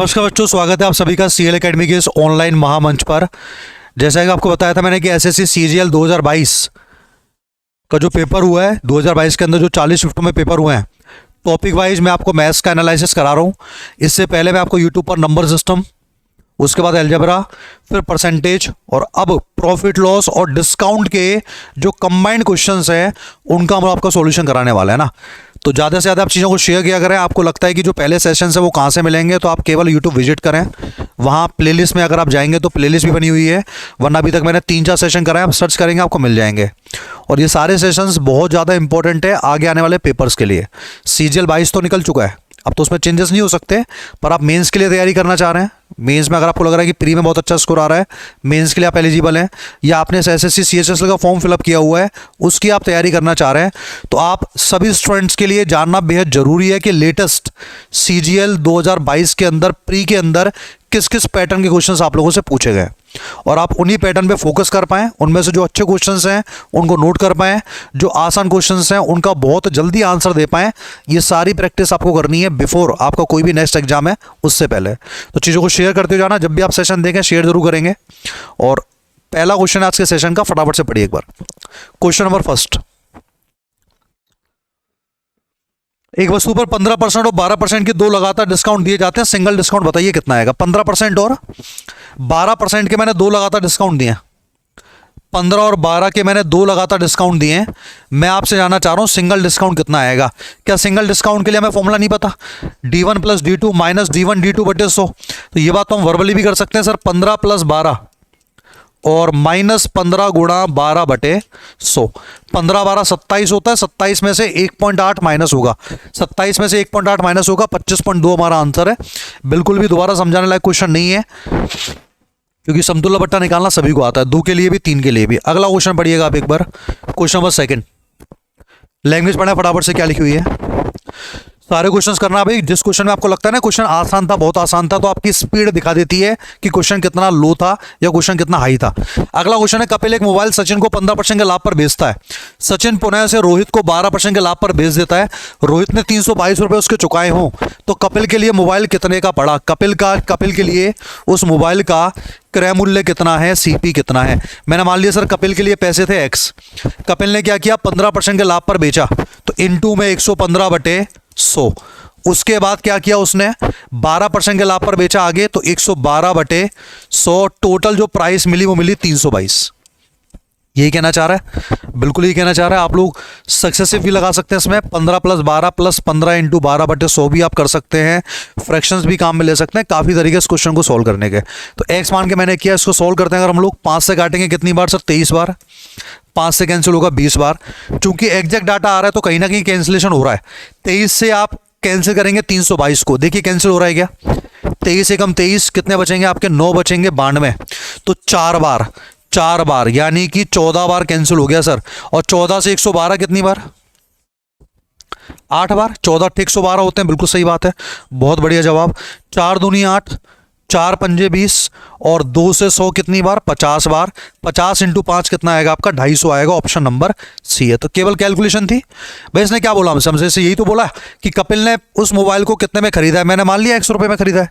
नमस्कार बच्चों, स्वागत है आप सभी का सीएल एकेडमी के इस ऑनलाइन महामंच पर। जैसा कि आपको बताया था मैंने कि एसएससी सीजीएल 2022 का जो पेपर हुआ है, 2022 के अंदर जो 40 शिफ्टों में पेपर हुए हैं, टॉपिक वाइज मैं आपको मैथ्स का एनालिसिस करा रहा हूँ। इससे पहले मैं आपको यूट्यूब पर नंबर सिस्टम, उसके बाद अलजेब्रा, फिर परसेंटेज और अब प्रॉफिट लॉस और डिस्काउंट के जो कंबाइंड क्वेश्चंस हैं उनका हम आपका सॉल्यूशन कराने वाला है ना। तो ज़्यादा से ज़्यादा आप चीज़ों को शेयर किया करें। आपको लगता है कि जो पहले सेशंस है वो कहाँ से मिलेंगे, तो आप केवल यूट्यूब विजिट करें। वहाँ प्लेलिस्ट में अगर आप जाएंगे तो प्लेलिस्ट भी बनी हुई है, वरना अभी तक मैंने 3-4 सेशन कराए, आप सर्च करेंगे आपको मिल जाएंगे। और ये सारे सेशंस बहुत ज़्यादा इंपॉर्टेंट है आगे आने वाले पेपर्स के लिए। सीजीएल 22 तो निकल चुका है, अब तो उसमें चेंजेस नहीं हो सकते, पर आप मेंस के लिए तैयारी करना चाह रहे हैं, मेंस में अगर आपको लग रहा है कि प्री में बहुत अच्छा स्कोर आ रहा है, मेंस के लिए आप एलिजिबल हैं, या आपने एसएससी सीएचएसएल का फॉर्म फिलअप किया हुआ है उसकी आप तैयारी करना चाह रहे हैं, तो आप सभी स्टूडेंट्स के लिए जानना बेहद जरूरी है कि लेटेस्ट सीजीएल 2022 के अंदर प्री के अंदर किस किस पैटर्न के क्वेश्चंस आप लोगों से पूछे गए और आप उन्हीं पैटर्न पे फोकस कर पाएं। उनमें से जो अच्छे क्वेश्चंस हैं उनको नोट कर पाएं, जो आसान क्वेश्चंस हैं उनका बहुत जल्दी आंसर दे पाएं। ये सारी प्रैक्टिस आपको करनी है बिफोर आपका कोई भी नेक्स्ट एग्जाम है उससे पहले। तो चीज़ों को शेयर करते जाना, जब भी आप सेशन देखें शेयर जरूर करेंगे। और पहला क्वेश्चन आज के सेशन का फटाफट से पढ़िए एक बार। क्वेश्चन नंबर फर्स्ट, एक वस्तु पर 15% और 12% के दो लगातार डिस्काउंट दिए जाते हैं, सिंगल डिस्काउंट बताइए कितना आएगा। 15% और 12% के मैंने दो लगातार डिस्काउंट दिए, 15 और 12 के मैंने दो लगातार डिस्काउंट दिए हैं। मैं आपसे जानना चाह रहा हूं सिंगल डिस्काउंट कितना आएगा। क्या सिंगल डिस्काउंट के लिए हमें फॉर्मूला नहीं पता, D1 + D2 - D1 D2 बटे 100। तो ये बात तो हम वर्बली भी कर सकते हैं सर, 15 + 12 और -15 × 12 बटे 100। 15 12 27 होता है, 27 में से 1.8 माइनस होगा, 27 में से 1.8 माइनस होगा, 25.2 हमारा आंसर है। बिल्कुल भी दोबारा समझाने लायक क्वेश्चन नहीं है, क्योंकि समतुल्य बट्टा निकालना सभी को आता है, 2 के लिए भी 3 के लिए भी। अगला क्वेश्चन पढ़िएगा आप एक बार, क्वेश्चन नंबर सेकंड। लैंग्वेज पढ़ा फटाफट से, क्या लिखी हुई है सारे क्वेश्चंस करना भाई। जिस क्वेश्चन में आपको लगता है ना क्वेश्चन आसान था, बहुत आसान था, तो आपकी स्पीड दिखा देती है कि क्वेश्चन कितना लो था या क्वेश्चन कितना हाई था। अगला क्वेश्चन है, कपिल एक मोबाइल सचिन को 15% के लाभ पर बेचता है। सचिन पुनः से रोहित को 12% के लाभ पर बेच देता है। रोहित ने 322 रुपए उसके चुकाए हों, तो कपिल के लिए मोबाइल कितने का पड़ा। कपिल के लिए उस मोबाइल का क्रय मूल्य कितना है, सीपी कितना है। मैंने मान लिया सर कपिल के लिए पैसे थे x, कपिल ने क्या किया 15% के लाभ पर बेचा, तो इनटू में 115 बटे 100। उसके बाद क्या किया उसने 12% के लाभ पर बेचा आगे, तो 112 बटे 100। टोटल जो प्राइस मिली वो मिली 322। यही कहना चाह रहा है, बिल्कुल यही कहना चाह रहा है। आप लोग सक्सेसिव भी लगा सकते हैं इसमें, 15 + 12 + 15 × 12 बटे 100 भी आप कर सकते हैं। फ्रैक्शंस भी काम में ले सकते हैं, काफ़ी तरीके से क्वेश्चन को सोल्व करने के। तो x मान के मैंने किया, इसको सोल्व करते हैं। अगर हम लोग 5 से काटेंगे कितनी बार सर, 23 बार। 5 से कैंसिल होगा 20 बार। चूंकि एग्जैक्ट डाटा आ रहा है तो कहीं ना कहीं कैंसिलेशन हो रहा है। 23 से आप कैंसिल करेंगे 322 को, देखिए कैंसिल हो रहा है क्या। 23 एकम 23, कितने बचेंगे आपके, 9 बचेंगे, 92। तो 4 बार यानी कि 14 बार कैंसिल हो गया सर। और 14 से 112 कितनी बार, 8 बार। 14 × 112 होते हैं, बिल्कुल सही बात है, बहुत बढ़िया जवाब। 4 दूनी 8, 4 पंजे 20 और 2 से 100 कितनी बार, 50 बार। 50 × 5 कितना आएगा आपका, 250 आएगा। ऑप्शन नंबर सी है। तो केवल कैलकुलेशन थी भाई। इसने क्या बोला हमसे से, यही तो बोला कि कपिल ने उस मोबाइल को कितने में खरीदा है। मैंने मान लिया 100 रुपये में खरीदा है।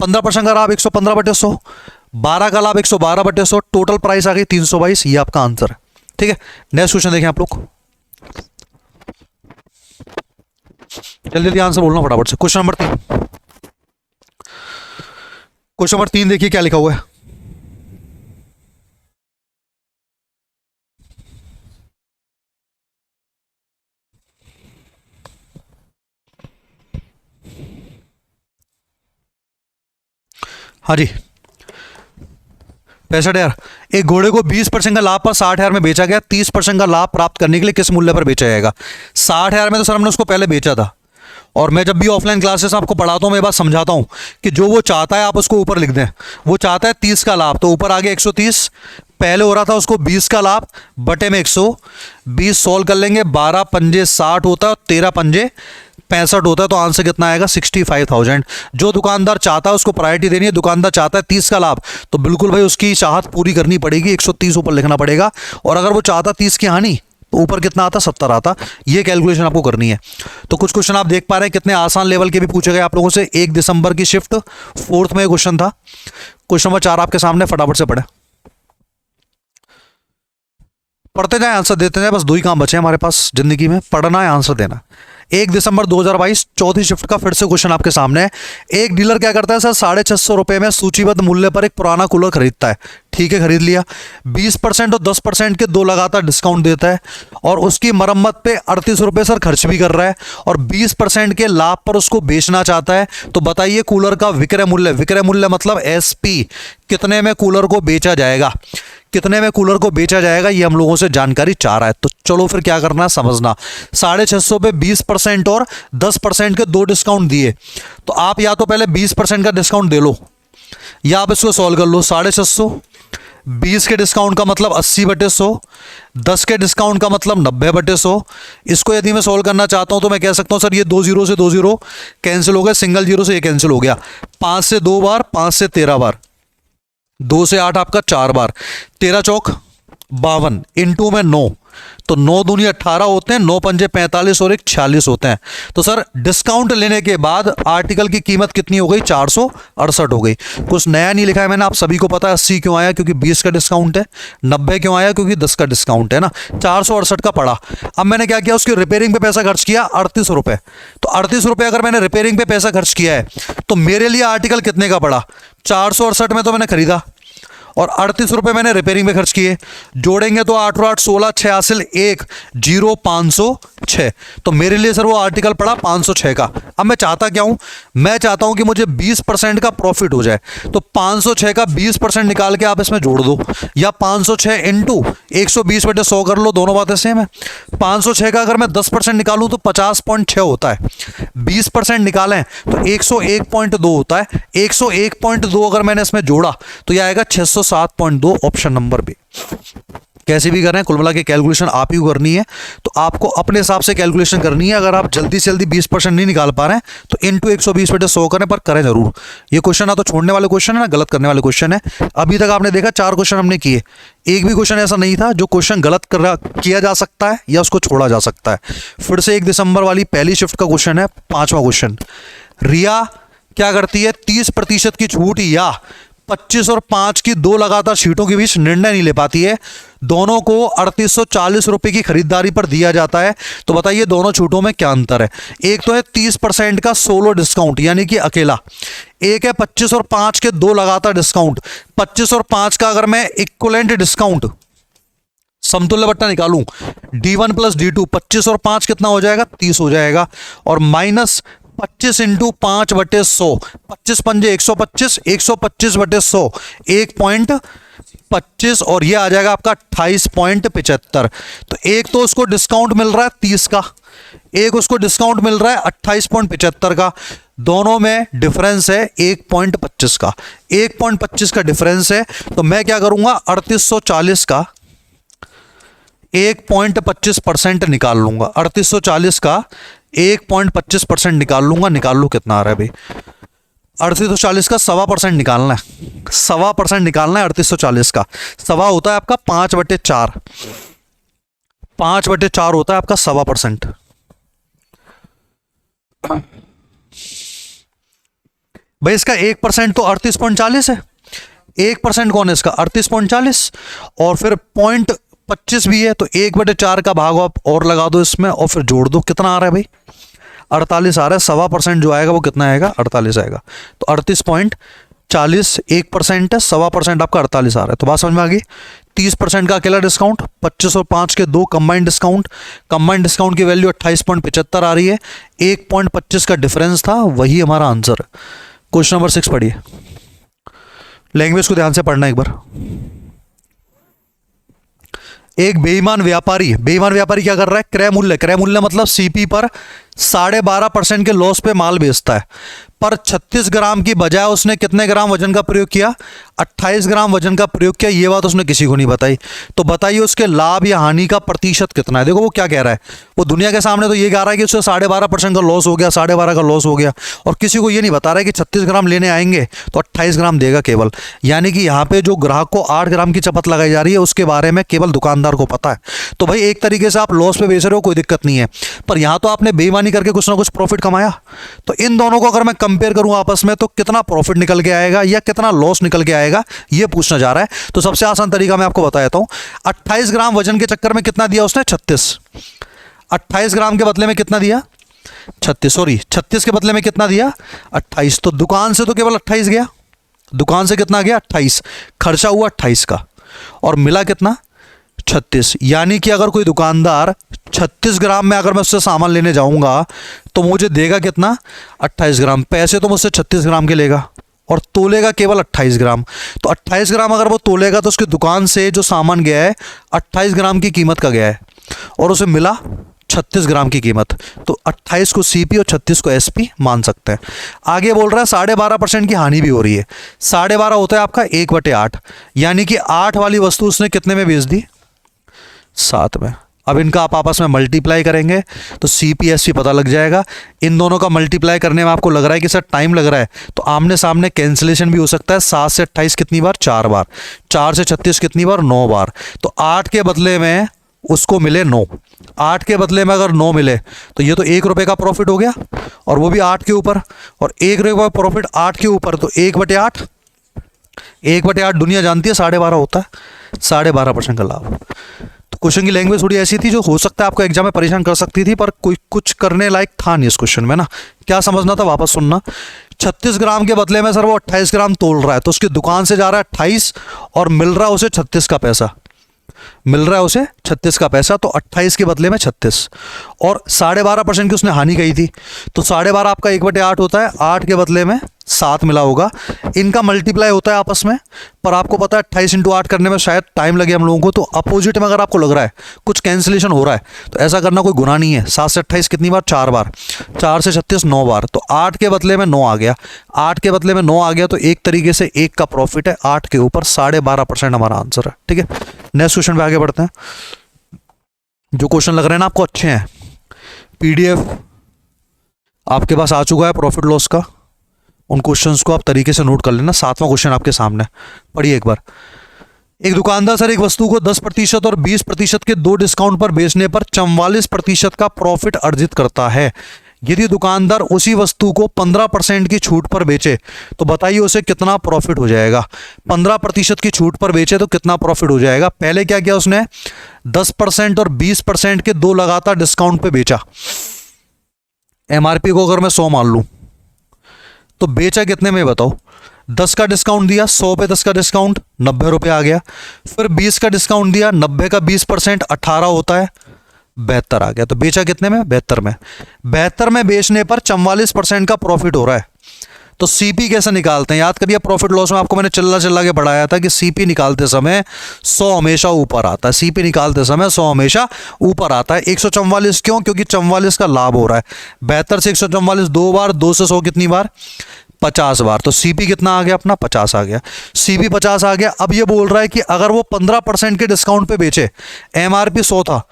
15% का लाभ 115 बटे 100, 12 का लाभ 112 बटे 100, टोटल प्राइस आ गई 322। ये आपका आंसर है, ठीक है। नेक्स्ट क्वेश्चन देखें आप लोग, जल्दी जल्दी आंसर बोलना फटाफट से। क्वेश्चन नंबर 3, क्वेश्चन नंबर 3 देखिए क्या लिखा हुआ है। हाँ जी, 65,000। एक घोड़े को 20% का लाभ पर 60,000 में बेचा गया। 30% का लाभ प्राप्त करने के लिए किस मूल्य पर बेचा जाएगा। 60,000 में तो सर हमने उसको पहले बेचा था, और मैं जब भी ऑफलाइन क्लासेस आपको पढ़ाता हूं मैं बात समझाता हूं कि जो वो चाहता है आप उसको ऊपर लिख दें। वो चाहता है 30 का लाभ, तो ऊपर आगे 130, पहले हो रहा था उसको 20 का लाभ बटे में 120 सॉल्व कर लेंगे। 12 पंजे 60 होता है और 13 पंजे 65 होता है, तो आंसर कितना आएगा 65,000। जो दुकानदार चाहता है उसको प्रायोरिटी देनी है। दुकानदार चाहता है 30 का लाभ, तो बिल्कुल भाई उसकी चाहत पूरी करनी पड़ेगी, 130 ऊपर लिखना पड़ेगा। और अगर वो चाहता 30 की हानि, तो ऊपर कितना आता, 70 आता। ये कैलकुलेशन आपको करनी है। तो कुछ क्वेश्चन आप देख पा रहे हैं कितने आसान लेवल के भी पूछे गए आप लोगों से। 1 दिसंबर की शिफ्ट 4th में क्वेश्चन था। क्वेश्चन नंबर 4 आपके सामने, फटाफट से पढ़े, पढ़ते जाए, आंसर देते जाए। बस 2 ही काम बचे हैं हमारे पास जिंदगी में, पढ़ना है, आंसर देना। 1 दिसंबर 2022 चौथी शिफ्ट का फिर से क्वेश्चन आपके सामने है। एक डीलर क्या करता है सर, 650 रुपए में सूचीबद्ध मूल्य पर एक पुराना कूलर खरीदता है। ठीक है, खरीद लिया। 20% और 10% के 2 लगातार डिस्काउंट देता है और उसकी मरम्मत पे 38 रुपए सर खर्च भी कर रहा है और 20% के लाभ पर उसको बेचना चाहता है। तो बताइए कूलर का विक्रय मूल्य मतलब एसपी, कितने में कूलर को बेचा जाएगा, कितने में कूलर को बेचा जाएगा, ये हम लोगों से जानकारी चाह रहा है। तो चलो फिर क्या करना है समझना। 650 पे 20% और 10% के 2 डिस्काउंट दिए, तो आप या तो पहले 20% का डिस्काउंट दे लो या आप इसको सॉल्व कर लो। 650, 20 के डिस्काउंट का मतलब 80/100, 10 के डिस्काउंट का मतलब 90/100। इसको यदि मैं सॉल्व करना चाहता हूं तो मैं कह सकता हूं सर ये 2 0 से 2 0 कैंसिल हो गया, सिंगल जीरो से ये कैंसिल हो गया। 5 से 2 बार, 5 से 13 बार, 2 से 8 आपका 4 बार, 13 चौक 52, इंटू में 9, तो 9 दूनी 18 होते हैं, 9 पंजे 45 और 1 46 होते हैं। तो सर डिस्काउंट लेने के बाद आर्टिकल की कीमत कितनी हो गई, 468 हो गई। कुछ नया नहीं लिखा है मैंने, आप सभी को पता है। 80 क्यों आया, क्योंकि 20 का डिस्काउंट है। 90 क्यों आया, क्योंकि 10 का डिस्काउंट है ना। 468 का पड़ा। अब मैंने क्या किया, उसकी रिपेयरिंग पे पैसा खर्च किया 38 रुपए। तो 38 रुपए अगर मैंने रिपेयरिंग पे पैसा खर्च किया है तो मेरे लिए आर्टिकल कितने का पड़ा, 468 में तो मैंने खरीदा और 38 रुपए मैंने रिपेयरिंग में खर्च किए। जोड़ेंगे तो 8 और 8 16, 6 हासिल 1 0 506। तो मेरे लिए सर वो आर्टिकल पड़ा 506 का। अब मैं चाहता क्या हूं, मैं चाहता हूं कि मुझे 20% का प्रॉफिट हो जाए। तो 506 का 20% निकाल के आप इसमें जोड़ दो, या 506 इंटू 120/100 कर लो, दोनों बातें सेम है। 506 का अगर मैं 10% निकालूं तो 50.6 होता है। 20% निकालें तो 101.2 होता है। 101.2 अगर मैंने इसमें जोड़ा तो यह आएगा 607.2, ऑप्शन नंबर बी। कैसे भी करें, कुल मिला के कैलकुलेशन आप ही को करनी है। तो आपको अपने हिसाब से कैलकुलेशन करनी है। अगर आप जल्दी से जल्दी 20% नहीं निकाल पा रहे हैं तो इंटू 120/100 करें, पर करें जरूर। ये क्वेश्चन ना तो छोड़ने वाले क्वेश्चन है ना गलत करने वाले क्वेश्चन है। अभी तक आपने देखा 4 क्वेश्चन हमने किए, एक भी क्वेश्चन ऐसा नहीं था जो क्वेश्चन गलत किया जा सकता है या उसको छोड़ा जा सकता है। फिर से 1 दिसंबर वाली पहली शिफ्ट का क्वेश्चन है, 5वां क्वेश्चन। रिया क्या करती है, 30% की छूट या 25 और 5 की 2 लगातार सीटों के बीच निर्णय नहीं ले पाती है। दोनों को 3840 रुपए की खरीदारी पर दिया जाता है। तो बताइए दोनों छूटों में क्या अंतर है। एक तो है 30% का सोलो डिस्काउंट यानी कि अकेला, एक है 25 और 5 के 2 लगातार डिस्काउंट। 25 और 5 का अगर मैं इक्विवेलेंट डिस्काउंट समतुल्य बट्टा निकालूं, D1 प्लस D2, 25 और 5 कितना हो जाएगा, 30 हो जाएगा। और माइनस 25 इंटू 5/100, 25 पंजे 125, 125/100 1.25 और ये आ जाएगा आपका 28.75। तो एक तो उसको डिस्काउंट मिल रहा है 30 का, एक उसको डिस्काउंट मिल रहा है 28.75 का। दोनों में डिफरेंस है 1.25 का, 1.25 का डिफरेंस है। तो मैं क्या करूंगा, 3840 का 1.25% निकाल लूंगा। 3840 का 1.25% निकाल लूंगा। निकाल लू कितना आ रहा है भाई, 3840 का 1.25% निकालना है। 1.25% निकालना है 3840 का। 1.25 होता है आपका 5/4, 5/4 होता है आपका 1.25%। भाई इसका 1% तो 38.40 है। 1% कौन है इसका, 38.40 और फिर 0.25 भी है। तो 1/4 का भाग आप और लगा दो इसमें और फिर जोड़ दो, कितना आ रहा है भाई, 48 आ रहा है। 1.25% जो आएगा वो कितना आएगा, 48 आएगा। तो 38.40 1% है, 1.25% आपका 48 आ रहा है। तो बात समझ में आ गई। 30% का अकेला डिस्काउंट, 25 और 5 के 2 कंबाइंड डिस्काउंट, कंबाइंड डिस्काउंट की वैल्यू 28.75 आ रही है। 1.25 का डिफरेंस था, वही हमारा आंसर है। क्वेश्चन नंबर 6 पढ़िए, लैंग्वेज को ध्यान से पढ़ना एक बार। एक बेईमान व्यापारी क्या कर रहा है, क्रय मूल्य मतलब सीपी पर 12.5% के लॉस पे माल बेचता है। पर 36 ग्राम की बजाय उसने कितने ग्राम वजन का प्रयोग किया? 28 ग्राम वजन का प्रयोग किया। ये बात उसने किसी को नहीं बताई। तो बताइए उसके लाभ या हानि का प्रतिशत कितना है। देखो वो क्या कह रहा है, वो दुनिया के सामने तो ये कह रहा है कि उससे 12.5% का लॉस हो गया, 12.5 का लॉस हो गया, और किसी को ये नहीं बता रहा है कि 36 ग्राम लेने आएंगे तो 28 ग्राम देगा केवल। यानी कि यहाँ पे जो ग्राहक को 8 ग्राम की चपत लगाई जा रही है उसके बारे में केवल दुकानदार को पता है। तो भाई एक तरीके से आप लॉस पे बेच रहे हो, कोई दिक्कत नहीं है, पर यहाँ तो आपने बेईमानी करके कुछ ना कुछ प्रॉफिट कमाया। तो इन दोनों को अगर मैं कंपेयर करूं आपस में तो कितना प्रॉफिट निकल के आएगा या कितना लॉस निकल के आएगा, ये पूछना जा रहा है। तो सबसे आसान तरीका मैं आपको बता देता हूं। 28 ग्राम वजन के चक्कर में कितना दिया उसने? 36। 28 ग्राम के बदले में कितना दिया? 36 के बदले में कितना दिया? 28। तो दुकान से तो केवल 28 गया, दुकान से कितना गया? 28। खर्चा हुआ 28 का और मिला कितना? 36। यानी कि अगर कोई दुकानदार 36 ग्राम में अगर मैं उससे सामान लेने जाऊंगा तो मुझे देगा कितना? 28 ग्राम। पैसे तो मुझसे 36 ग्राम के लेगा और तोलेगा केवल 28 ग्राम। तो 28 ग्राम अगर वो तोलेगा तो उसकी दुकान से जो सामान गया है 28 ग्राम की कीमत का गया है और उसे मिला 36 ग्राम की कीमत। तो 28 को सीपी और 36 को एसपी मान सकते हैं। आगे बोल रहा है 12.5% की हानि भी हो रही है। 12.5 होता है आपका 1/8, यानी कि 8 वाली वस्तु उसने कितने में बेच दी? 7 में। अब इनका आप आपस में मल्टीप्लाई करेंगे तो सीपीएसपी पता लग जाएगा। इन दोनों का मल्टीप्लाई करने में आपको लग रहा है कि सर टाइम लग रहा है, तो आमने सामने कैंसिलेशन भी हो सकता है। 7 से 28 कितनी बार? 4 बार। 4 से 36 कितनी बार? 9 बार। तो 8 के बदले में उसको मिले 9। 8 के बदले में अगर 9 मिले तो ये तो 1 रुपये का प्रॉफिट हो गया, और वो भी 8 के ऊपर, और 1 रुपये प्रॉफिट 8 के ऊपर, तो 1/8। 1/8 दुनिया जानती है 12.5 होता है। 12.5% का लाभ। तो क्वेश्चन की लैंग्वेज थोड़ी ऐसी थी जो हो सकता है आपको एग्जाम में परेशान कर सकती थी, पर कोई कुछ करने लायक था नहीं इस क्वेश्चन में ना। क्या समझना था वापस सुनना। 36 ग्राम के बदले में सर वो 28 ग्राम तोल रहा है, तो उसकी दुकान से जा रहा है 28 और मिल रहा है उसे 36 का पैसा, मिल रहा है उसे 36 का पैसा। तो 28 के बदले में 36 और 12.5% की उसने हानि कही थी। तो 12.5 आपका 1/8 होता है, 8 के बदले में 7 मिला होगा। इनका मल्टीप्लाई होता है आपस में, पर आपको पता है 28 × 8 करने में शायद टाइम लगे हम लोगों को। तो अपोजिट में अगर आपको लग रहा है कुछ कैंसिलेशन हो रहा है तो ऐसा करना कोई गुनाह नहीं है। 7 से 28 कितनी बार? 4 बार। 4 से 36 9 बार। तो 8 के बदले में 9 आ गया। 8 के बदले में 9 आ गया तो एक तरीके से 1 का प्रॉफिट है। 8 के ऊपर 12.5% हमारा आंसर है। ठीक है, नेक्स्ट क्वेश्चन पे आगे बढ़ते हैं। जो क्वेश्चन लग रहे हैं ना आपको अच्छे हैं, पीडीएफ आपके पास आ चुका है प्रॉफिट लॉस का। उन क्वेश्चंस को आप तरीके से नोट कर लेना। 7वां क्वेश्चन आपके सामने, पढ़िए एक बार। एक दुकानदार सर एक वस्तु को 10% और 20% के 2 डिस्काउंट पर बेचने पर 44% का प्रॉफिट अर्जित करता है। यदि दुकानदार उसी वस्तु को 15% की छूट पर बेचे तो बताइए उसे कितना प्रॉफिट हो जाएगा। 15% की छूट पर बेचे तो कितना प्रॉफिट हो जाएगा। पहले क्या किया उसने? 10% और 20% के 2 लगातार डिस्काउंट पे बेचा। एमआरपी को अगर मैं 100 मान लूं तो बेचा कितने में बताओ? 10 का डिस्काउंट दिया, 100 पे 10 का डिस्काउंट 90 रुपये आ गया। फिर 20 का डिस्काउंट दिया, 90 का 20% 18 होता है, 72 आ गया। तो बेचा कितने में? 72 में। 72 में बेचने पर 44% का प्रॉफिट हो रहा है। तो सीपी कैसे निकालते हैं? याद करिए प्रॉफिट लॉस में आपको मैंने चिल्ला के पढ़ाया था कि सीपी निकालते समय 100 हमेशा ऊपर आता है। सीपी निकालते समय 100 हमेशा ऊपर आता है। 144 क्यों? क्योंकि 44 का लाभ हो रहा है। 72 से 144 2 बार, 2 से 100 कितनी बार? 50 बार। तो सीपी कितना आ गया अपना? 50 आ गया। सीपी 50 आ गया। अब ये बोल रहा है कि अगर वो 15% के डिस्काउंट पे बेचे, एमआरपी 100 था,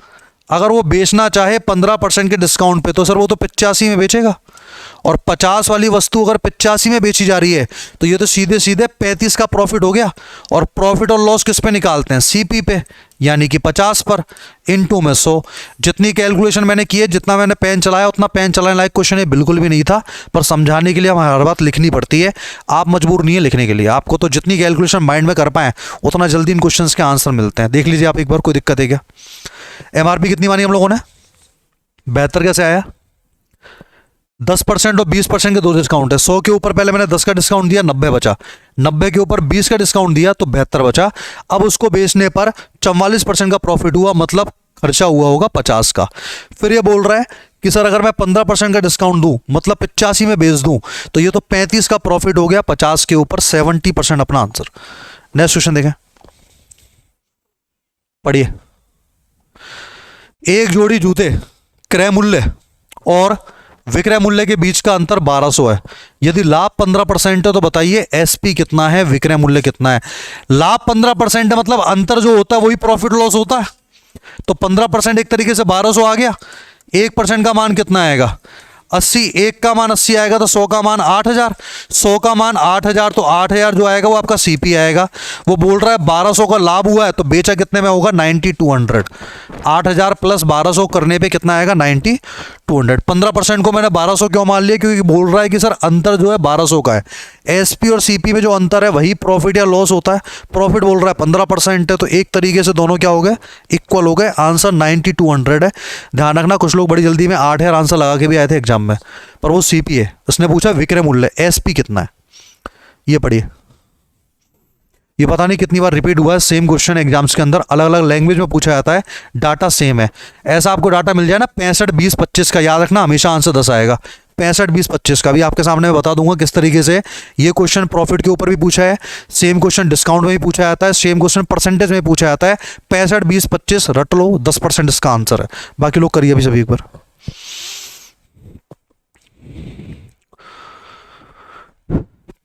अगर वो बेचना चाहे 15% के डिस्काउंट पे तो सर वो तो 85 में बेचेगा। और 50 वाली वस्तु अगर 85 में बेची जा रही है तो ये तो सीधे सीधे 35 का प्रॉफिट हो गया। और प्रॉफिट और लॉस किस पे निकालते हैं? सीपी पे, यानी कि 50 पर इनटू में 100। जितनी कैलकुलेशन मैंने की है, जितना मैंने पेन चलाया उतना पेन चलाने लायक क्वेश्चन ये बिल्कुल भी नहीं था, पर समझाने के लिए हमें हर बात लिखनी पड़ती है। आप मजबूर नहीं है लिखने के लिए, आपको तो जितनी कैलकुलेशन माइंड में कर पाए उतना जल्दी इन क्वेश्चन के आंसर मिलते हैं। देख लीजिए आप एक बार, कोई दिक्कत है क्या? एमआरपी कितनी मानी हम लोगों ने? 72 कैसे आया? 10% और 20% के 2 डिस्काउंट है। 100 के ऊपर पहले मैंने 10 का डिस्काउंट दिया, 90 बचा। 90 के ऊपर 20 का डिस्काउंट दिया तो 72 बचा। अब उसको बेचने पर 44% का प्रॉफिट हुआ, मतलब खर्चा हुआ होगा 50 का। फिर ये बोल रहा है कि सर अगर मैं 15% का डिस्काउंट दूं, मतलब 85 में बेच दूं, तो ये तो 35 का प्रॉफिट हो गया। 50 के ऊपर 70% अपना आंसर। नेक्स्ट क्वेश्चन देखें, पढ़िए। एक जोड़ी जूते क्रय मूल्य और विक्रय मूल्य के बीच का अंतर 1200 है। यदि लाभ 15% है तो बताइए एसपी कितना है, विक्रय मूल्य कितना है। लाभ 15% है मतलब अंतर जो होता है वही प्रॉफिट लॉस होता है। तो 15% एक तरीके से 1200 आ गया। 1% का मान कितना आएगा? 80। 1 का मान 80 आएगा तो 100 का मान 8000। 100 का मान 8000 तो 8000 जो आएगा वो आपका सीपी आएगा। वो बोल रहा है 1200 का लाभ हुआ है तो बेचा कितने में होगा? 9200। 8000 प्लस 1200 करने पे कितना आएगा? 9200। 15% को मैंने 1200 क्यों मान लिया? क्योंकि बोल रहा है कि सर अंतर जो है 1200 का है। एसपी और सीपी में जो अंतर है वही प्रॉफिट या लॉस होता है। प्रॉफिट बोल रहा है 15% है तो एक तरीके से दोनों क्या हो गए? इक्वल हो गए। आंसर 9200 है। ध्यान रखना कुछ लोग बड़ी जल्दी में 8000 आंसर लगा के भी आए थे एग्जाम में, पर वो सीपी है। उसने पूछा विक्रय मूल्य एसपी कितना है। ये पढ़िए, ये पता नहीं कितनी बार रिपीट हुआ है। सेम क्वेश्चन एग्जाम्स के अंदर अलग अलग लैंग्वेज में पूछा जाता है, डाटा सेम है। ऐसा आपको डाटा मिल जाए ना 65 20 25 का, याद रखना हमेशा आंसर 10 आएगा। 65 20 25 का भी आपके सामने मैं बता दूंगा किस तरीके से ये क्वेश्चन प्रॉफिट के ऊपर भी पूछा है, सेम क्वेश्चन डिस्काउंट में भी पूछा जाता है, सेम क्वेश्चन परसेंटेज में पूछा जाता है। 65 20 25 रट लो, 10% इसका आंसर है। बाकी लोग करिए अभी सभी एक बार।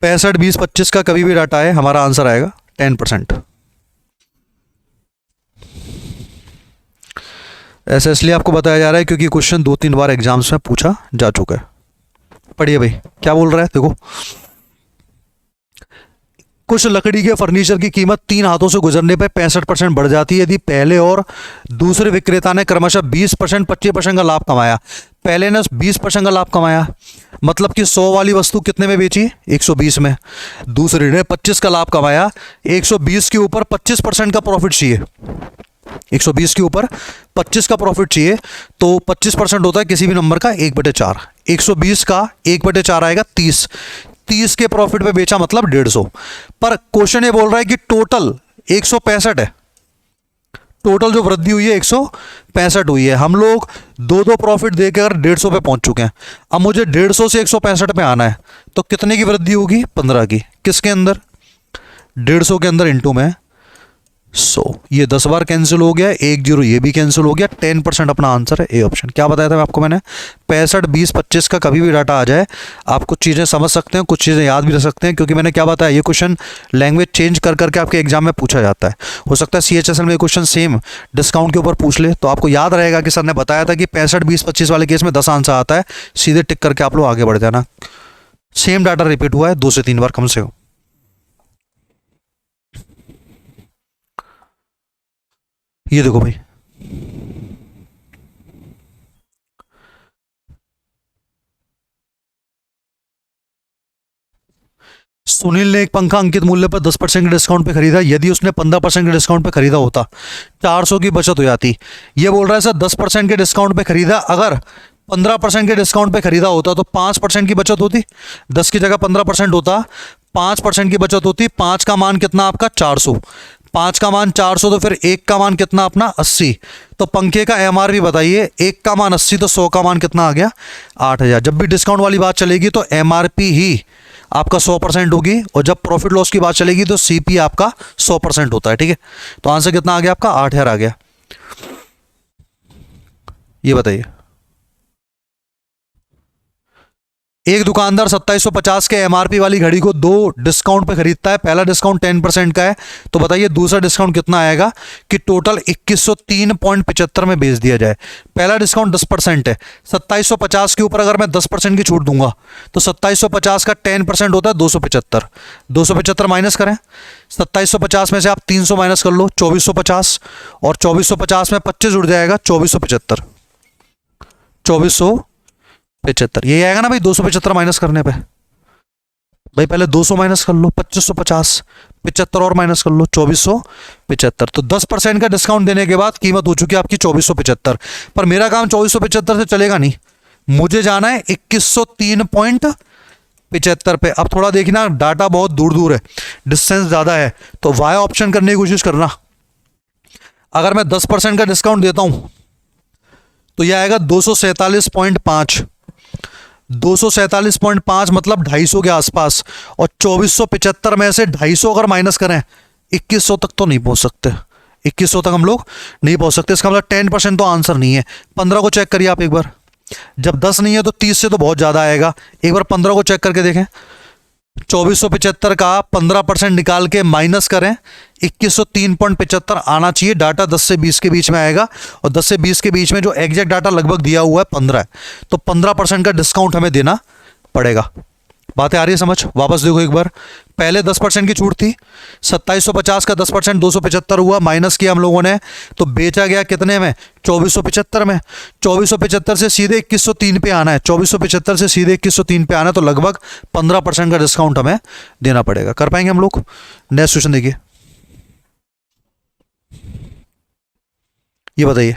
पैंसठ 20 25 का कभी भी डाटा है, हमारा आंसर आएगा 10%। ऐसा इसलिए आपको बताया जा रहा है क्योंकि क्वेश्चन 2-3 बार एग्जाम्स में पूछा जा चुका है। पढ़िए भाई क्या बोल रहा है, देखो। कुछ लकड़ी के फर्नीचर की कीमत 3 हाथों से गुजरने पर 65% बढ़ जाती है यदि पहले और दूसरे विक्रेता ने क्रमशः 20% 25% का लाभ कमाया। पहले ने 20% का लाभ कमाया, मतलब कि 100 वाली वस्तु कितने में बेची? 120 में। दूसरे ने 25 का लाभ कमाया। 120 के ऊपर 25% का प्रॉफिट चाहिए। 120 के ऊपर 25 का प्रॉफिट चाहिए तो 25% होता है किसी भी नंबर का 1/4। 120 का 1/4 आएगा 30। 30 के प्रॉफिट पे बेचा मतलब 150। पर क्वेश्चन ये बोल रहा है कि टोटल 165 है। टोटल जो वृद्धि हुई है 165 हुई है। हम लोग दो प्रॉफिट देकर 150 पे पहुंच चुके हैं। अब मुझे 150 से 165 पे आना है तो कितने की वृद्धि होगी? 15 की। किसके अंदर? 150 के अंदर इंटू में 100। ये 10 बार कैंसिल हो गया, 1 0 ये भी कैंसिल हो गया। 10% अपना आंसर है, ए ऑप्शन। क्या बताया था आपको मैंने? 65 20 25 का कभी भी डाटा आ जाए आप कुछ चीज़ें समझ सकते हैं, कुछ चीज़ें याद भी रख सकते हैं, क्योंकि मैंने क्या बताया ये क्वेश्चन लैंग्वेज चेंज कर करके आपके एग्जाम में पूछा जाता है। हो सकता है CHSL में क्वेश्चन सेम डिस्काउंट के ऊपर पूछ ले तो आपको याद रहेगा कि सर ने बताया था कि 65 20 25 वाले केस में 10 आंसर आता है, सीधे टिक करके आप लोग आगे बढ़ जाना। सेम डाटा रिपीट हुआ है 2 से 3 बार कम से कम। ये देखो भाई, सुनील ने एक पंखा अंकित मूल्य पर 10% के डिस्काउंट पे खरीदा। यदि उसने 15% के डिस्काउंट पे खरीदा होता 400 की बचत हो जाती। ये बोल रहा है सर 10% के डिस्काउंट पे खरीदा, अगर 15% के डिस्काउंट पे खरीदा होता तो 5% की बचत होती। 10 की जगह 15% होता, 5% की बचत होती। 5 का मान कितना आपका? 400। 5 का मान 400 तो फिर 1 का मान कितना अपना? 80। तो पंखे का MRP बताइए। 1 का मान 80 तो 100 का मान कितना आ गया? 8000। जब भी डिस्काउंट वाली बात चलेगी तो MRP ही आपका 100% होगी, और जब प्रॉफिट लॉस की बात चलेगी तो CP आपका 100% होता है। ठीक है, तो आंसर कितना आ गया आपका? 8000 आ गया। ये बताइए, एक दुकानदार 2750 के MRP वाली घड़ी को 2 डिस्काउंट पे खरीदता है। पहला डिस्काउंट 10% का है, तो बताइए दूसरा डिस्काउंट कितना आएगा कि टोटल 2103.75 में बेच दिया जाए। पहला डिस्काउंट 10% है। 2750 के ऊपर अगर मैं 10% की छूट दूंगा तो 2750 का 10% होता है 275। 275 माइनस करें, 2750 में से आप 300 माइनस कर लो, 2450, और 2450 में 25 जुड़ जाएगा 2475। 2475 ये आएगा ना भाई। 275 माइनस करने पे भाई पहले 200 माइनस कर लो, 2550, 75 और माइनस कर लो, 2475। तो 10% का डिस्काउंट देने के बाद कीमत हो चुकी है आपकी 2475। पर मेरा काम 2475 से चलेगा नहीं, मुझे जाना है 2103.75 पे। अब थोड़ा देखना डाटा बहुत दूर दूर है, डिस्टेंस ज़्यादा है, तो वाई ऑप्शन करने की कोशिश करना। अगर मैं 10% का डिस्काउंट देता हूं तो यह आएगा 247.5। 247.5 मतलब 250 के आसपास, और 2475 में से 250 अगर माइनस करें 2100 तक तो नहीं पहुंच सकते। 2100 तक हम लोग नहीं पहुंच सकते। इसका मतलब 10% तो आंसर नहीं है। 15 को चेक करिए आप एक बार। जब 10 नहीं है तो 30 से तो बहुत ज़्यादा आएगा। एक बार 15 को चेक करके देखें। 2475 का 15% निकाल के माइनस करें, 2103.75 आना चाहिए। डाटा 10 से 20 के बीच में आएगा, और 10 से 20 के बीच में जो एग्जैक्ट डाटा लगभग दिया हुआ है 15 है, तो 15% का डिस्काउंट हमें देना पड़ेगा। बातें आ रही है समझ? वापस देखो एक बार। पहले 10% की छूट थी, 2750 का 10% 275 हुआ, माइनस किया हम लोगों ने, तो बेचा गया कितने में? 2475 में। 2475 से सीधे 2103 पे आना है, 2475 से सीधे 2103 पे आना है, तो लगभग 15% का डिस्काउंट हमें देना पड़ेगा। कर पाएंगे हम लोग? नेक्स्ट क्वेश्चन देखिए, ये बताइए।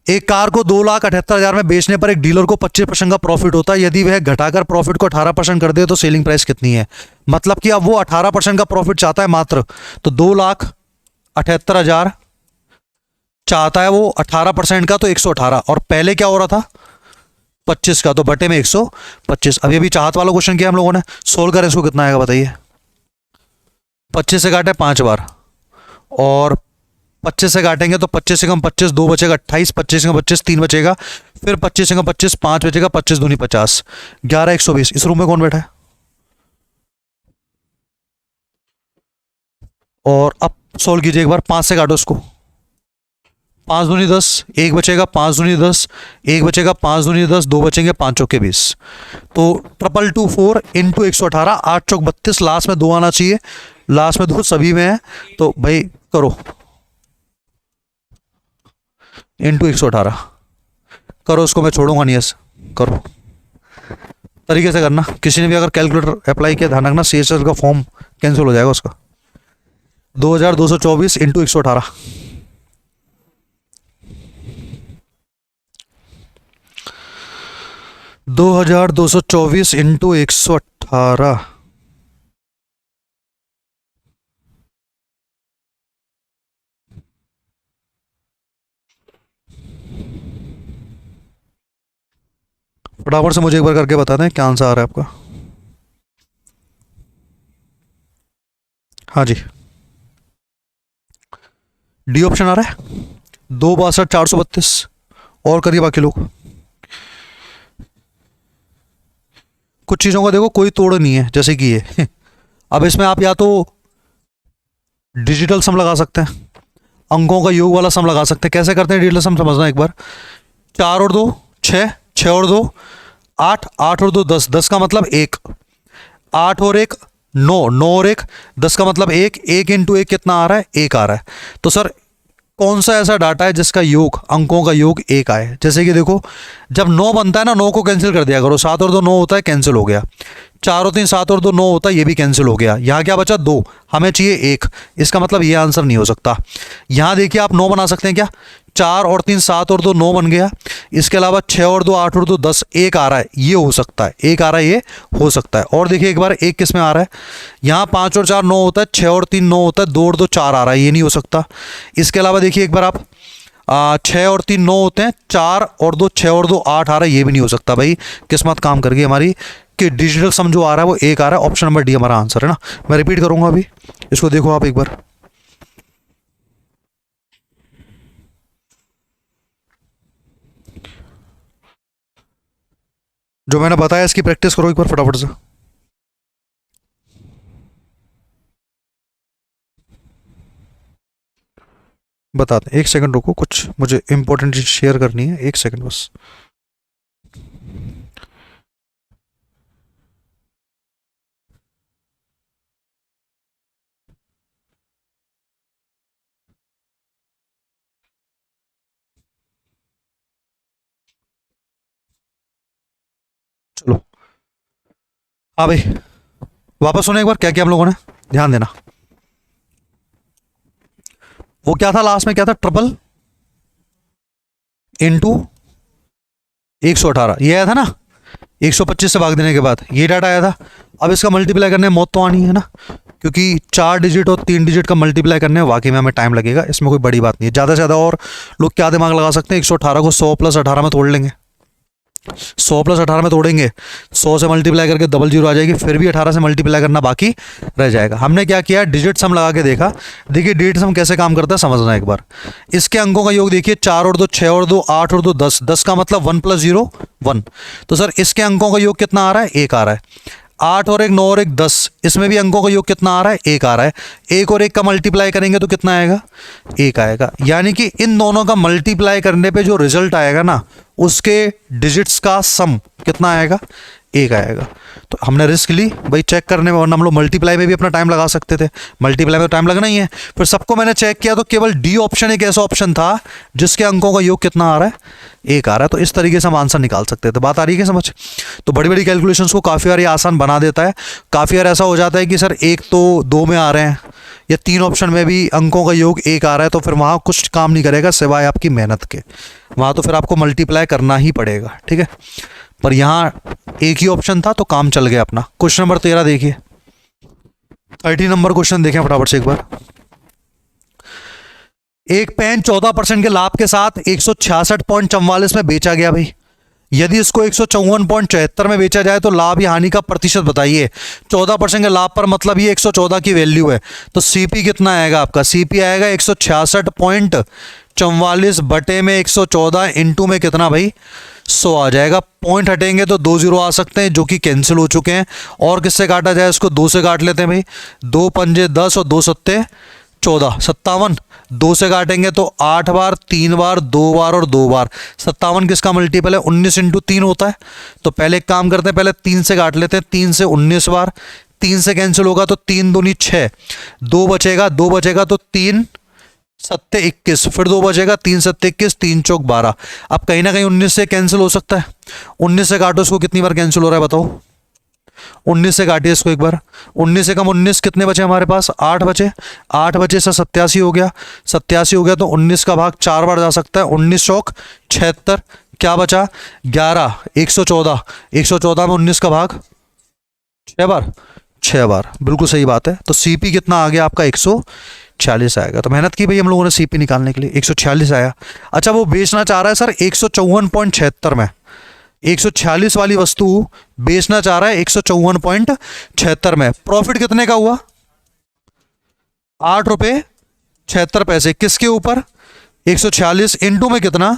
एक कार को 2,78,000 में बेचने पर एक डीलर को 25% का प्रॉफिट होता है। यदि वह घटाकर प्रॉफिट को 18% कर दे तो सेलिंग प्राइस कितनी है? मतलब कि अब वो 18% का प्रॉफिट चाहता है मात्र, तो 2,78,000 चाहता है वो 18% का, तो 118। और पहले क्या हो रहा था? 25 का, तो बटे में 125। अभी अभी चाहत वाला क्वेश्चन किया हम लोगों ने, सोल्व करें इसको, कितना आएगा बताइए। 25 से काटे 5 बार, और 25 से काटेंगे तो 25 से कम 25, 2 बचेगा 28, 25 से कम 25, 3 बचेगा, फिर 25 से कम 25, 5 बचेगा, 25 दूनी 50, 11 120। इस रूम में कौन बैठा है? और अब सोल्व कीजिए एक बार। 5 से काटो इसको, 5 दूनी 10, 1 बचेगा, 5 दूनी 10, 1 बचेगा, 5 दूनी 10, 2 बचेंगे, 5 चौके 20, तो 222 इंटू 118, 8 चौक 32, लास्ट में 2 आना चाहिए, लास्ट में 2 सभी में है, तो भाई करो इंटू 118 करो, उसको मैं छोड़ूंगा नहीं, ऐसे करो, तरीके से करना। किसी ने भी अगर कैलकुलेटर अप्लाई किया, ध्यान रखना CHS का फॉर्म कैंसिल हो जाएगा उसका। 2224 इंटू 118, 2224 इंटू 118, फटाफट से मुझे एक बार करके बता दें क्या आंसर आ रहा है आपका। हाँ जी, डी ऑप्शन आ रहा है, 2,62,432। और करिए बाकी लोग। कुछ चीज़ों का देखो कोई तोड़ नहीं है, जैसे कि ये अब इसमें आप या तो डिजिटल सम लगा सकते हैं, अंकों का योग वाला सम लगा सकते हैं। कैसे करते हैं डिजिटल सम, समझना एक बार। 4 और 2 6, 6 और 2 8, 8 और 2 10, 10 का मतलब 1, 8 और 1 9, 9 और 1 10 का मतलब 1, 1 इंटू 1 कितना आ रहा है? 1 आ रहा है। तो सर कौन सा ऐसा डाटा है जिसका योग, अंकों का योग 1 आए? जैसे कि देखो, जब 9 बनता है ना, 9 को कैंसिल कर दिया करो, 7 और 2 9 होता है, कैंसिल हो गया। 4 और 3 7 और 2 9 होता है, ये भी कैंसिल हो गया। यहाँ क्या बचा? 2, हमें चाहिए 1, इसका मतलब ये आंसर नहीं हो सकता। यहाँ देखिए आप 9 बना सकते हैं क्या? 4 और 3 7 और 2 9 बन गया। इसके अलावा 6 और 2 8 और 2 10, 1 आ रहा है, ये हो सकता है, 1 आ रहा है, ये हो सकता है। और देखिए एक बार 1 किस में आ रहा है? यहाँ 5 और 4 9 होता है, 6 और 3 9 होता है, 2 और 2 4 आ रहा है, ये नहीं हो सकता। इसके अलावा देखिए एक बार आप 6 और 3 9 होते हैं, 4 और 2 6 और 2 8 आ रहा है, ये भी नहीं हो सकता। भाई किस्मत काम कर गई हमारी कि डिजिटल सम जो आ रहा है वो 1 आ रहा है। ऑप्शन नंबर डी हमारा आंसर है ना। मैं रिपीट करूंगा अभी, इसको देखो आप एक बार। जो मैंने बताया इसकी प्रैक्टिस करो एक बार फटाफट से। बताते हैं, 1 सेकंड रुको, कुछ मुझे इंपॉर्टेंट चीज शेयर करनी है, 1 सेकंड बस। चलो हाँ भाई, वापस सुने एक बार क्या किया हम लोगों ने, ध्यान देना। वो क्या था लास्ट में, क्या था? ट्रिपल इंटू 118, ये आया था ना। 125 से भाग देने के बाद ये डाटा आया था। अब इसका मल्टीप्लाई करने में मौत तो आनी है ना, क्योंकि 4 डिजिट और 3 डिजिट का मल्टीप्लाई करने में वाकई में हमें टाइम लगेगा। इसमें कोई बड़ी बात नहीं है। ज़्यादा से ज़्यादा और लोग क्या दिमाग लगा सकते हैं, 118 को 100 + 18 में तोड़ लेंगे, 100 प्लस 18 में तोड़ेंगे, 100 से मल्टीप्लाई करके डबल जीरो आ जाएगी, फिर भी 18 से मल्टीप्लाई करना बाकी रह जाएगा। हमने क्या किया, डिजिट सम लगा के देखा। देखिए डिजिट सम कैसे काम करता है समझना एक बार। इसके अंकों का योग देखिए, 4 और 2 6 और 2 8 और 2 10, 10 का मतलब 1 + 0 1। तो सर इसके अंकों का योग कितना आ रहा है, 1 आ रहा है। 8 और 1 9 और 1 10, इसमें भी अंकों का योग कितना आ रहा है, 1 आ रहा है। 1 और 1 का मल्टीप्लाई करेंगे तो कितना आएगा, 1 आएगा। यानी कि इन दोनों का मल्टीप्लाई करने पे जो रिजल्ट आएगा ना, उसके डिजिट्स का सम कितना आएगा, 1 आएगा। तो हमने रिस्क ली भाई चेक करने में, वरना हम लोग मल्टीप्लाई में भी अपना टाइम लगा सकते थे, मल्टीप्लाई में टाइम लगना ही है। फिर सबको मैंने चेक किया तो केवल डी ऑप्शन एक ऐसा ऑप्शन था जिसके अंकों का योग कितना आ रहा है, 1 आ रहा है। तो इस तरीके से हम आंसर निकाल सकते थे। बात आ रही है समझ। तो बड़ी बड़ी कैलकुलेशंस को काफ़ी बार आसान बना देता है। काफ़ी बार ऐसा हो जाता है कि सर एक तो 2 में आ रहे हैं या 3 ऑप्शन में भी अंकों का योग 1 आ रहा है, तो फिर वहाँ कुछ काम नहीं करेगा सिवाय आपकी मेहनत के। वहाँ तो फिर आपको मल्टीप्लाई करना ही पड़ेगा, ठीक है। पर यहाँ एक ही ऑप्शन था तो काम चल गया अपना। क्वेश्चन नंबर 13 देखिए, 30 नंबर क्वेश्चन देखें फटाफट से एक बार। एक पेन 14% के लाभ के साथ 166.44 में बेचा गया भाई। यदि इसको 154.74 में बेचा जाए तो लाभ या हानि का प्रतिशत बताइए। 14% के लाभ पर मतलब ये 114 की वैल्यू है, तो सीपी कितना आएगा आपका, सीपी आएगा 166.44 बटे में 114 इंटू में कितना भाई, 100 आ जाएगा। पॉइंट हटेंगे तो 2 जीरो आ सकते हैं जो कि कैंसिल हो चुके हैं। और किससे काटा जाए, इसको 2 से काट लेते हैं भाई। 2 पंजे 10 और 2 सत्ते 14, 57। 2 से काटेंगे तो 8 बार, 3 बार, 2 बार और 2 बार। 57 किसका मल्टीपल है, 19 इंटू 3 होता है। तो पहले एक काम करते हैं, पहले 3 से काट लेते हैं। 3 से 19 बार, 3 से कैंसिल होगा तो 3 दूनी 6, 2 बचेगा, 2 बचेगा तो 3 सत्ते 21, फिर 2 बचेगा, 3 सत्ते 21, 3 चौक 12। अब कहीं ना कहीं 19 से कैंसिल हो सकता है। 19 से काटो, इसको कितनी बार कैंसिल हो रहा है बताओ। 19 से काटिए इसको एक बार। 19 से कम 19 कितने बचे हमारे पास, 8 बचे। 8 बचे से 87 हो गया। 87 हो गया तो 19 का भाग 4 बार जा सकता है। 19 चौक 76, क्या बचा 11, 114। 114 में 19 का भाग 6 बार, 6 बार, बिल्कुल सही बात है। तो सीपी कितना आ गया आपका, 146 आएगा। तो मेहनत की भाई हम लोगों ने सीपी निकालने के लिए, 146 आया। अच्छा वो बेचना चाह रहा है सर 154.76 में, 146 वाली वस्तु बेचना चाह रहा है 154.76 में। प्रॉफिट कितने का हुआ, 8 रुपये 76 पैसे। किसके ऊपर, 146 इंटू में कितना,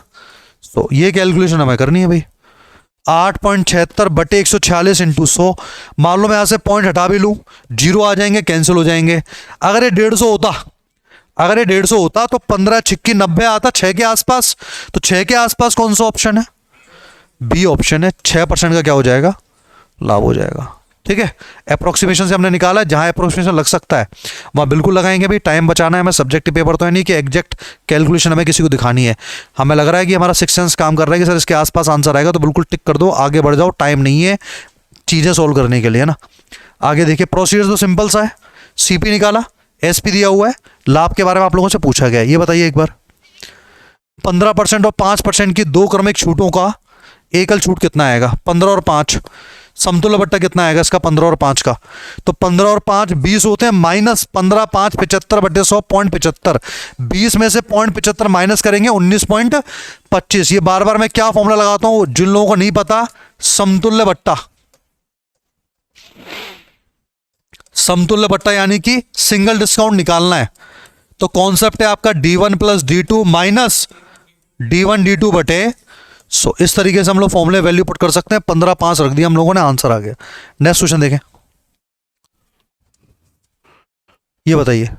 तो ये कैलकुलेशन हमें करनी है भाई। 8.76 बटे 146 इंटू 100। मान लो मैं यहां से पॉइंट हटा भी लूं, जीरो आ जाएंगे, कैंसिल हो जाएंगे। अगर ये 150 होता, अगर ये 150 होता तो 15 छिक्की 90 आता 6 के आसपास। तो 6 के आसपास कौन सा ऑप्शन है, बी ऑप्शन है। 6% का क्या हो जाएगा, लाभ हो जाएगा, ठीक है। अप्रोक्सीमेशन से हमने निकाला, जहां अप्रोक्सीमेशन लग सकता है वहां बिल्कुल लगाएंगे भाई। टाइम बचाना है, हमें सब्जेक्टिव पेपर तो है नहीं कि एग्जैक्ट कैलकुलेशन हमें किसी को दिखानी है। हमें लग रहा है कि हमारा सिक्स सेंस काम कर रहा है कि सर इसके आसपास आंसर आएगा, तो बिल्कुल टिक कर दो, आगे बढ़ जाओ। टाइम नहीं है चीजें सोल्व करने के लिए ना। आगे देखिए, प्रोसीजर तो सिंपल सा है। सीपी निकाला, एसपी दिया हुआ है, लाभ के बारे में आप लोगों से पूछा गया है। ये बताइए एक बार, 15% और 5% की 2 क्रमिक छूटों का एकल छूट कितना आएगा, 15 और 5। समतुल्य बट्टा कितना आएगा इसका, 15 और 5 का। तो 15 और 5 20 होते हैं, माइनस 15 5 75 बटे 100 0.75। 20 में से 0.75 माइनस करेंगे 19.25। ये बार बार मैं क्या फॉर्मूला लगाता हूं, जिन लोगों को नहीं पता, समतुल्य बट्टा। समतुल्य बट्टा यानी कि सिंगल डिस्काउंट निकालना है। तो कॉन्सेप्ट है आपका D1 plus D2 minus D1 D2 बटे 100। इस तरीके से हम लोग फॉर्मूले वैल्यू पुट कर सकते हैं। 15 5 रख दिया हम लोगों ने, आंसर आ गया। नेक्स्ट क्वेश्चन देखें, ये बताइए,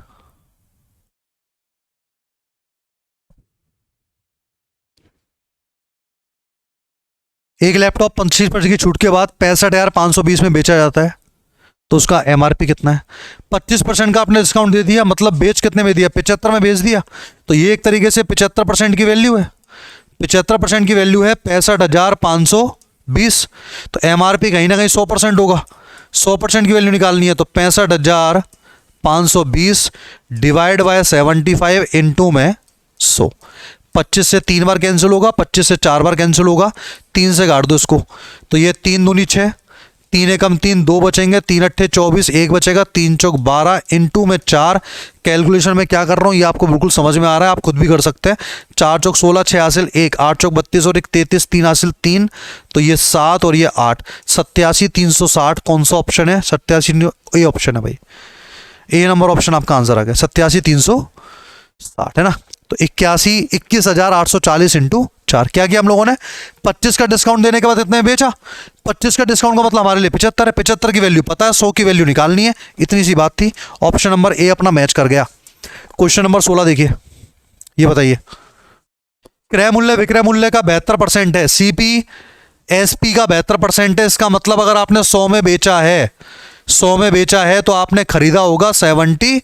एक लैपटॉप 25% की छूट के बाद 65,520 में बेचा जाता है, तो उसका एमआरपी कितना है। 25% का आपने डिस्काउंट दे दिया, मतलब बेच कितने में दिया, 75 में बेच दिया। तो ये एक तरीके से 75% की वैल्यू है। 75% की वैल्यू है 65,520। तो एमआरपी कहीं ना कहीं 100% होगा। 100% की वैल्यू निकालनी है तो 65,520 डिवाइड बाय 75 इंटू में 100। 25 से 3 बार कैंसिल होगा, 25 से 4 बार कैंसिल होगा, 3 से काट दो इसको। तो ये 3 दूनी 6, तीन एकम तीन, दो बचेंगे, तीन अट्ठे 24, एक बचेगा, तीन चौक 12, इनटू में 4। कैलकुलेशन में क्या कर रहा हूँ ये आपको बिल्कुल समझ में आ रहा है, आप खुद भी कर सकते हैं। 4 चौक 16, 6 हासिल 1, 8 चौक 32 और 1 33, 3 हासिल 3, तो ये 7 और ये 8, 87 360। कौन सा ऑप्शन है? 87, ये ऑप्शन है भाई, ए नंबर ऑप्शन आपका आंसर आ गया, 87 360 है ना। तो 21,840 इंटू 4। क्या किया हम लोगों ने? 25 का डिस्काउंट देने के बाद इतने बेचा। 25 का डिस्काउंट का मतलब हमारे लिए 75 है। 75 की वैल्यू पता है, 100 की वैल्यू निकालनी है, इतनी सी बात थी। ऑप्शन नंबर ए अपना मैच कर गया। क्वेश्चन नंबर 16 देखिए, ये बताइए, क्रय मूल्य विक्रय मूल्य का 72% है, सीपी एसपी का 72% है। इसका मतलब अगर आपने 100 में बेचा है, 100 में बेचा है तो आपने खरीदा होगा 72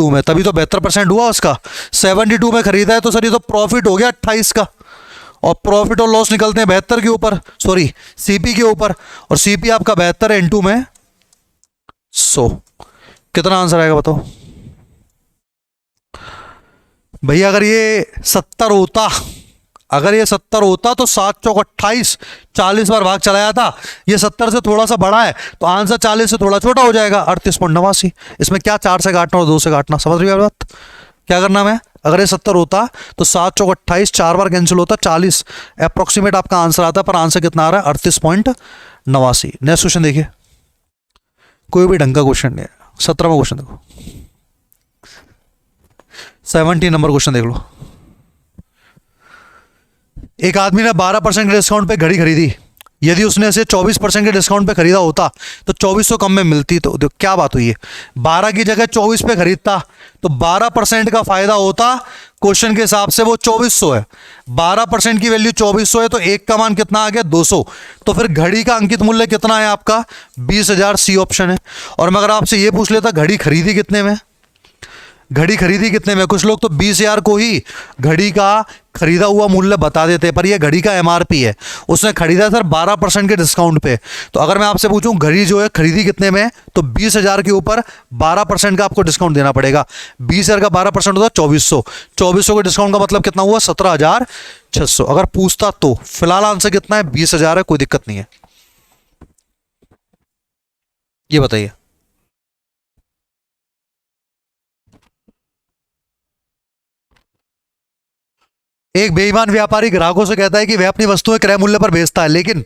में, तभी तो 72% हुआ उसका। 72 में खरीदा है तो सर ये तो प्रॉफिट हो गया 28 का, और प्रॉफिट और लॉस निकलते हैं 72 के ऊपर, सॉरी सीपी के ऊपर, और सीपी आपका 72 है, इनटू में 100। कितना आंसर आएगा बताओ भैया? अगर ये 70 होता, अगर ये 70 होता तो 7 चौक 28, 40 बार भाग चलाया था। ये 70 से थोड़ा सा बड़ा है तो आंसर 40 से थोड़ा छोटा हो जाएगा, 38.89। इसमें क्या 4 से काटना और 2 से काटना, समझ रही है बात? क्या करना है? अगर ये 70 होता तो 7 चौक 28, 4 बार कैंसिल होता, 40 अप्रोक्सीमेट आपका आंसर आता है, पर आंसर कितना आ रहा है? 38.89। नेक्स्ट क्वेश्चन देखिए, कोई भी ढंग का क्वेश्चन नहीं है। 17वां क्वेश्चन देखो, 17 नंबर क्वेश्चन देख लो। एक आदमी ने 12% के डिस्काउंट पे घड़ी खरीदी। यदि उसने इसे 24% के डिस्काउंट पे खरीदा होता तो 2400 कम में मिलती। तो देखो क्या बात हुई है, 12 की जगह 24 पे खरीदता तो 12% का फायदा होता। क्वेश्चन के हिसाब से वो 2400 है, 12% की वैल्यू 2400 है, तो एक का मान कितना आ गया? 200। तो फिर घड़ी का अंकित मूल्य कितना है आपका? 20,000, सी ऑप्शन है। और मैं अगर आपसे ये पूछ लेता घड़ी खरीदी कितने में, घड़ी खरीदी कितने में, कुछ लोग तो 20,000 को ही घड़ी का खरीदा हुआ मूल्य बता देते, पर ये घड़ी का एमआरपी है, उसने खरीदा सर 12% के डिस्काउंट पे। तो अगर मैं आपसे पूछूं घड़ी जो है खरीदी कितने में, तो 20,000 के ऊपर 12% का आपको डिस्काउंट देना पड़ेगा। 20,000 का 12% होता है 2400, 2400 के डिस्काउंट का मतलब कितना हुआ? 17,600। अगर पूछता तो फिलहाल आंसर कितना है? 20,000 है, कोई दिक्कत नहीं है। ये बताइए, एक बेईमान व्यापारी ग्राहकों से कहता है कि वह अपनी वस्तुएं क्रय मूल्य पर बेचता है, लेकिन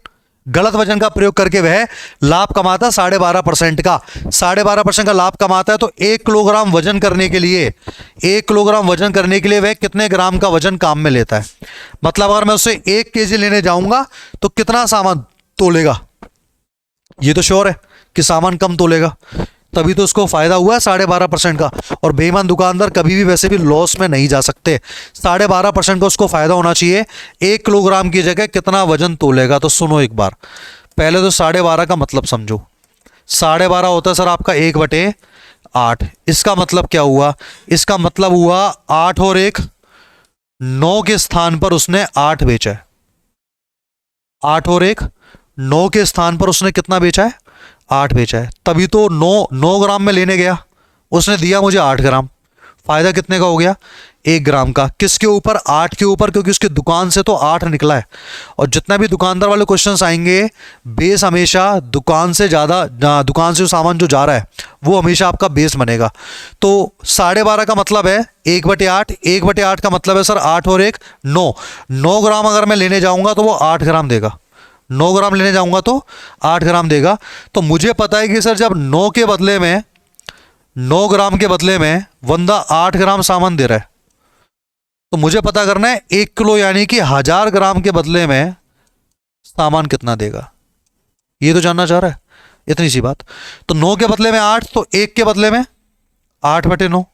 गलत वजन का प्रयोग करके वह लाभ कमाता है 12.5% का। 12.5% का लाभ कमाता है तो 1 किलोग्राम वजन करने के लिए, 1 किलोग्राम वजन करने के लिए वह कितने ग्राम का वजन काम में लेता है? मतलब अगर मैं उससे 1 केजी लेने जाऊंगा तो कितना सामान तोलेगा? ये तो श्योर है कि सामान कम तोलेगा, तभी तो उसको फायदा हुआ है 12.5% का। और बेईमान दुकानदार कभी भी वैसे भी लॉस में नहीं जा सकते, 12.5% का उसको फायदा होना चाहिए। 1 किलोग्राम की जगह कितना वजन तोलेगा? तो सुनो एक बार, पहले तो 12.5 का मतलब समझो। 12.5 होता है सर आपका 1/8। इसका मतलब क्या हुआ? इसका मतलब हुआ 8 और 1 9 के स्थान पर उसने 8 बेचा है। 8 और 1 9 के स्थान पर उसने कितना बेचा है? 8 बेचा है। तभी तो 9 ग्राम में लेने गया, उसने दिया मुझे 8 ग्राम। फायदा कितने का हो गया? 1 ग्राम का। किसके ऊपर? 8 के ऊपर, क्योंकि उसकी दुकान से तो 8 निकला है। और जितना भी दुकानदार वाले क्वेश्चंस आएंगे, बेस हमेशा दुकान से ज़्यादा, दुकान से जो सामान जो जा रहा है वो हमेशा आपका बेस बनेगा। तो 12.5 का मतलब है 1/8, 1/8 का मतलब है सर 8 और 1 9। 9 ग्राम अगर मैं लेने जाऊंगा तो वो 8 ग्राम देगा। 9 ग्राम लेने जाऊंगा तो 8 ग्राम देगा। तो मुझे पता है कि सर जब 9 के बदले में, 9 ग्राम के बदले में बंदा 8 ग्राम सामान दे रहा है, तो मुझे पता करना है 1 किलो यानी कि 1000 ग्राम के बदले में सामान कितना देगा, ये तो जानना चाह रहा है। इतनी सी बात। तो 9 के बदले में 8, तो 1 के बदले में 8/9,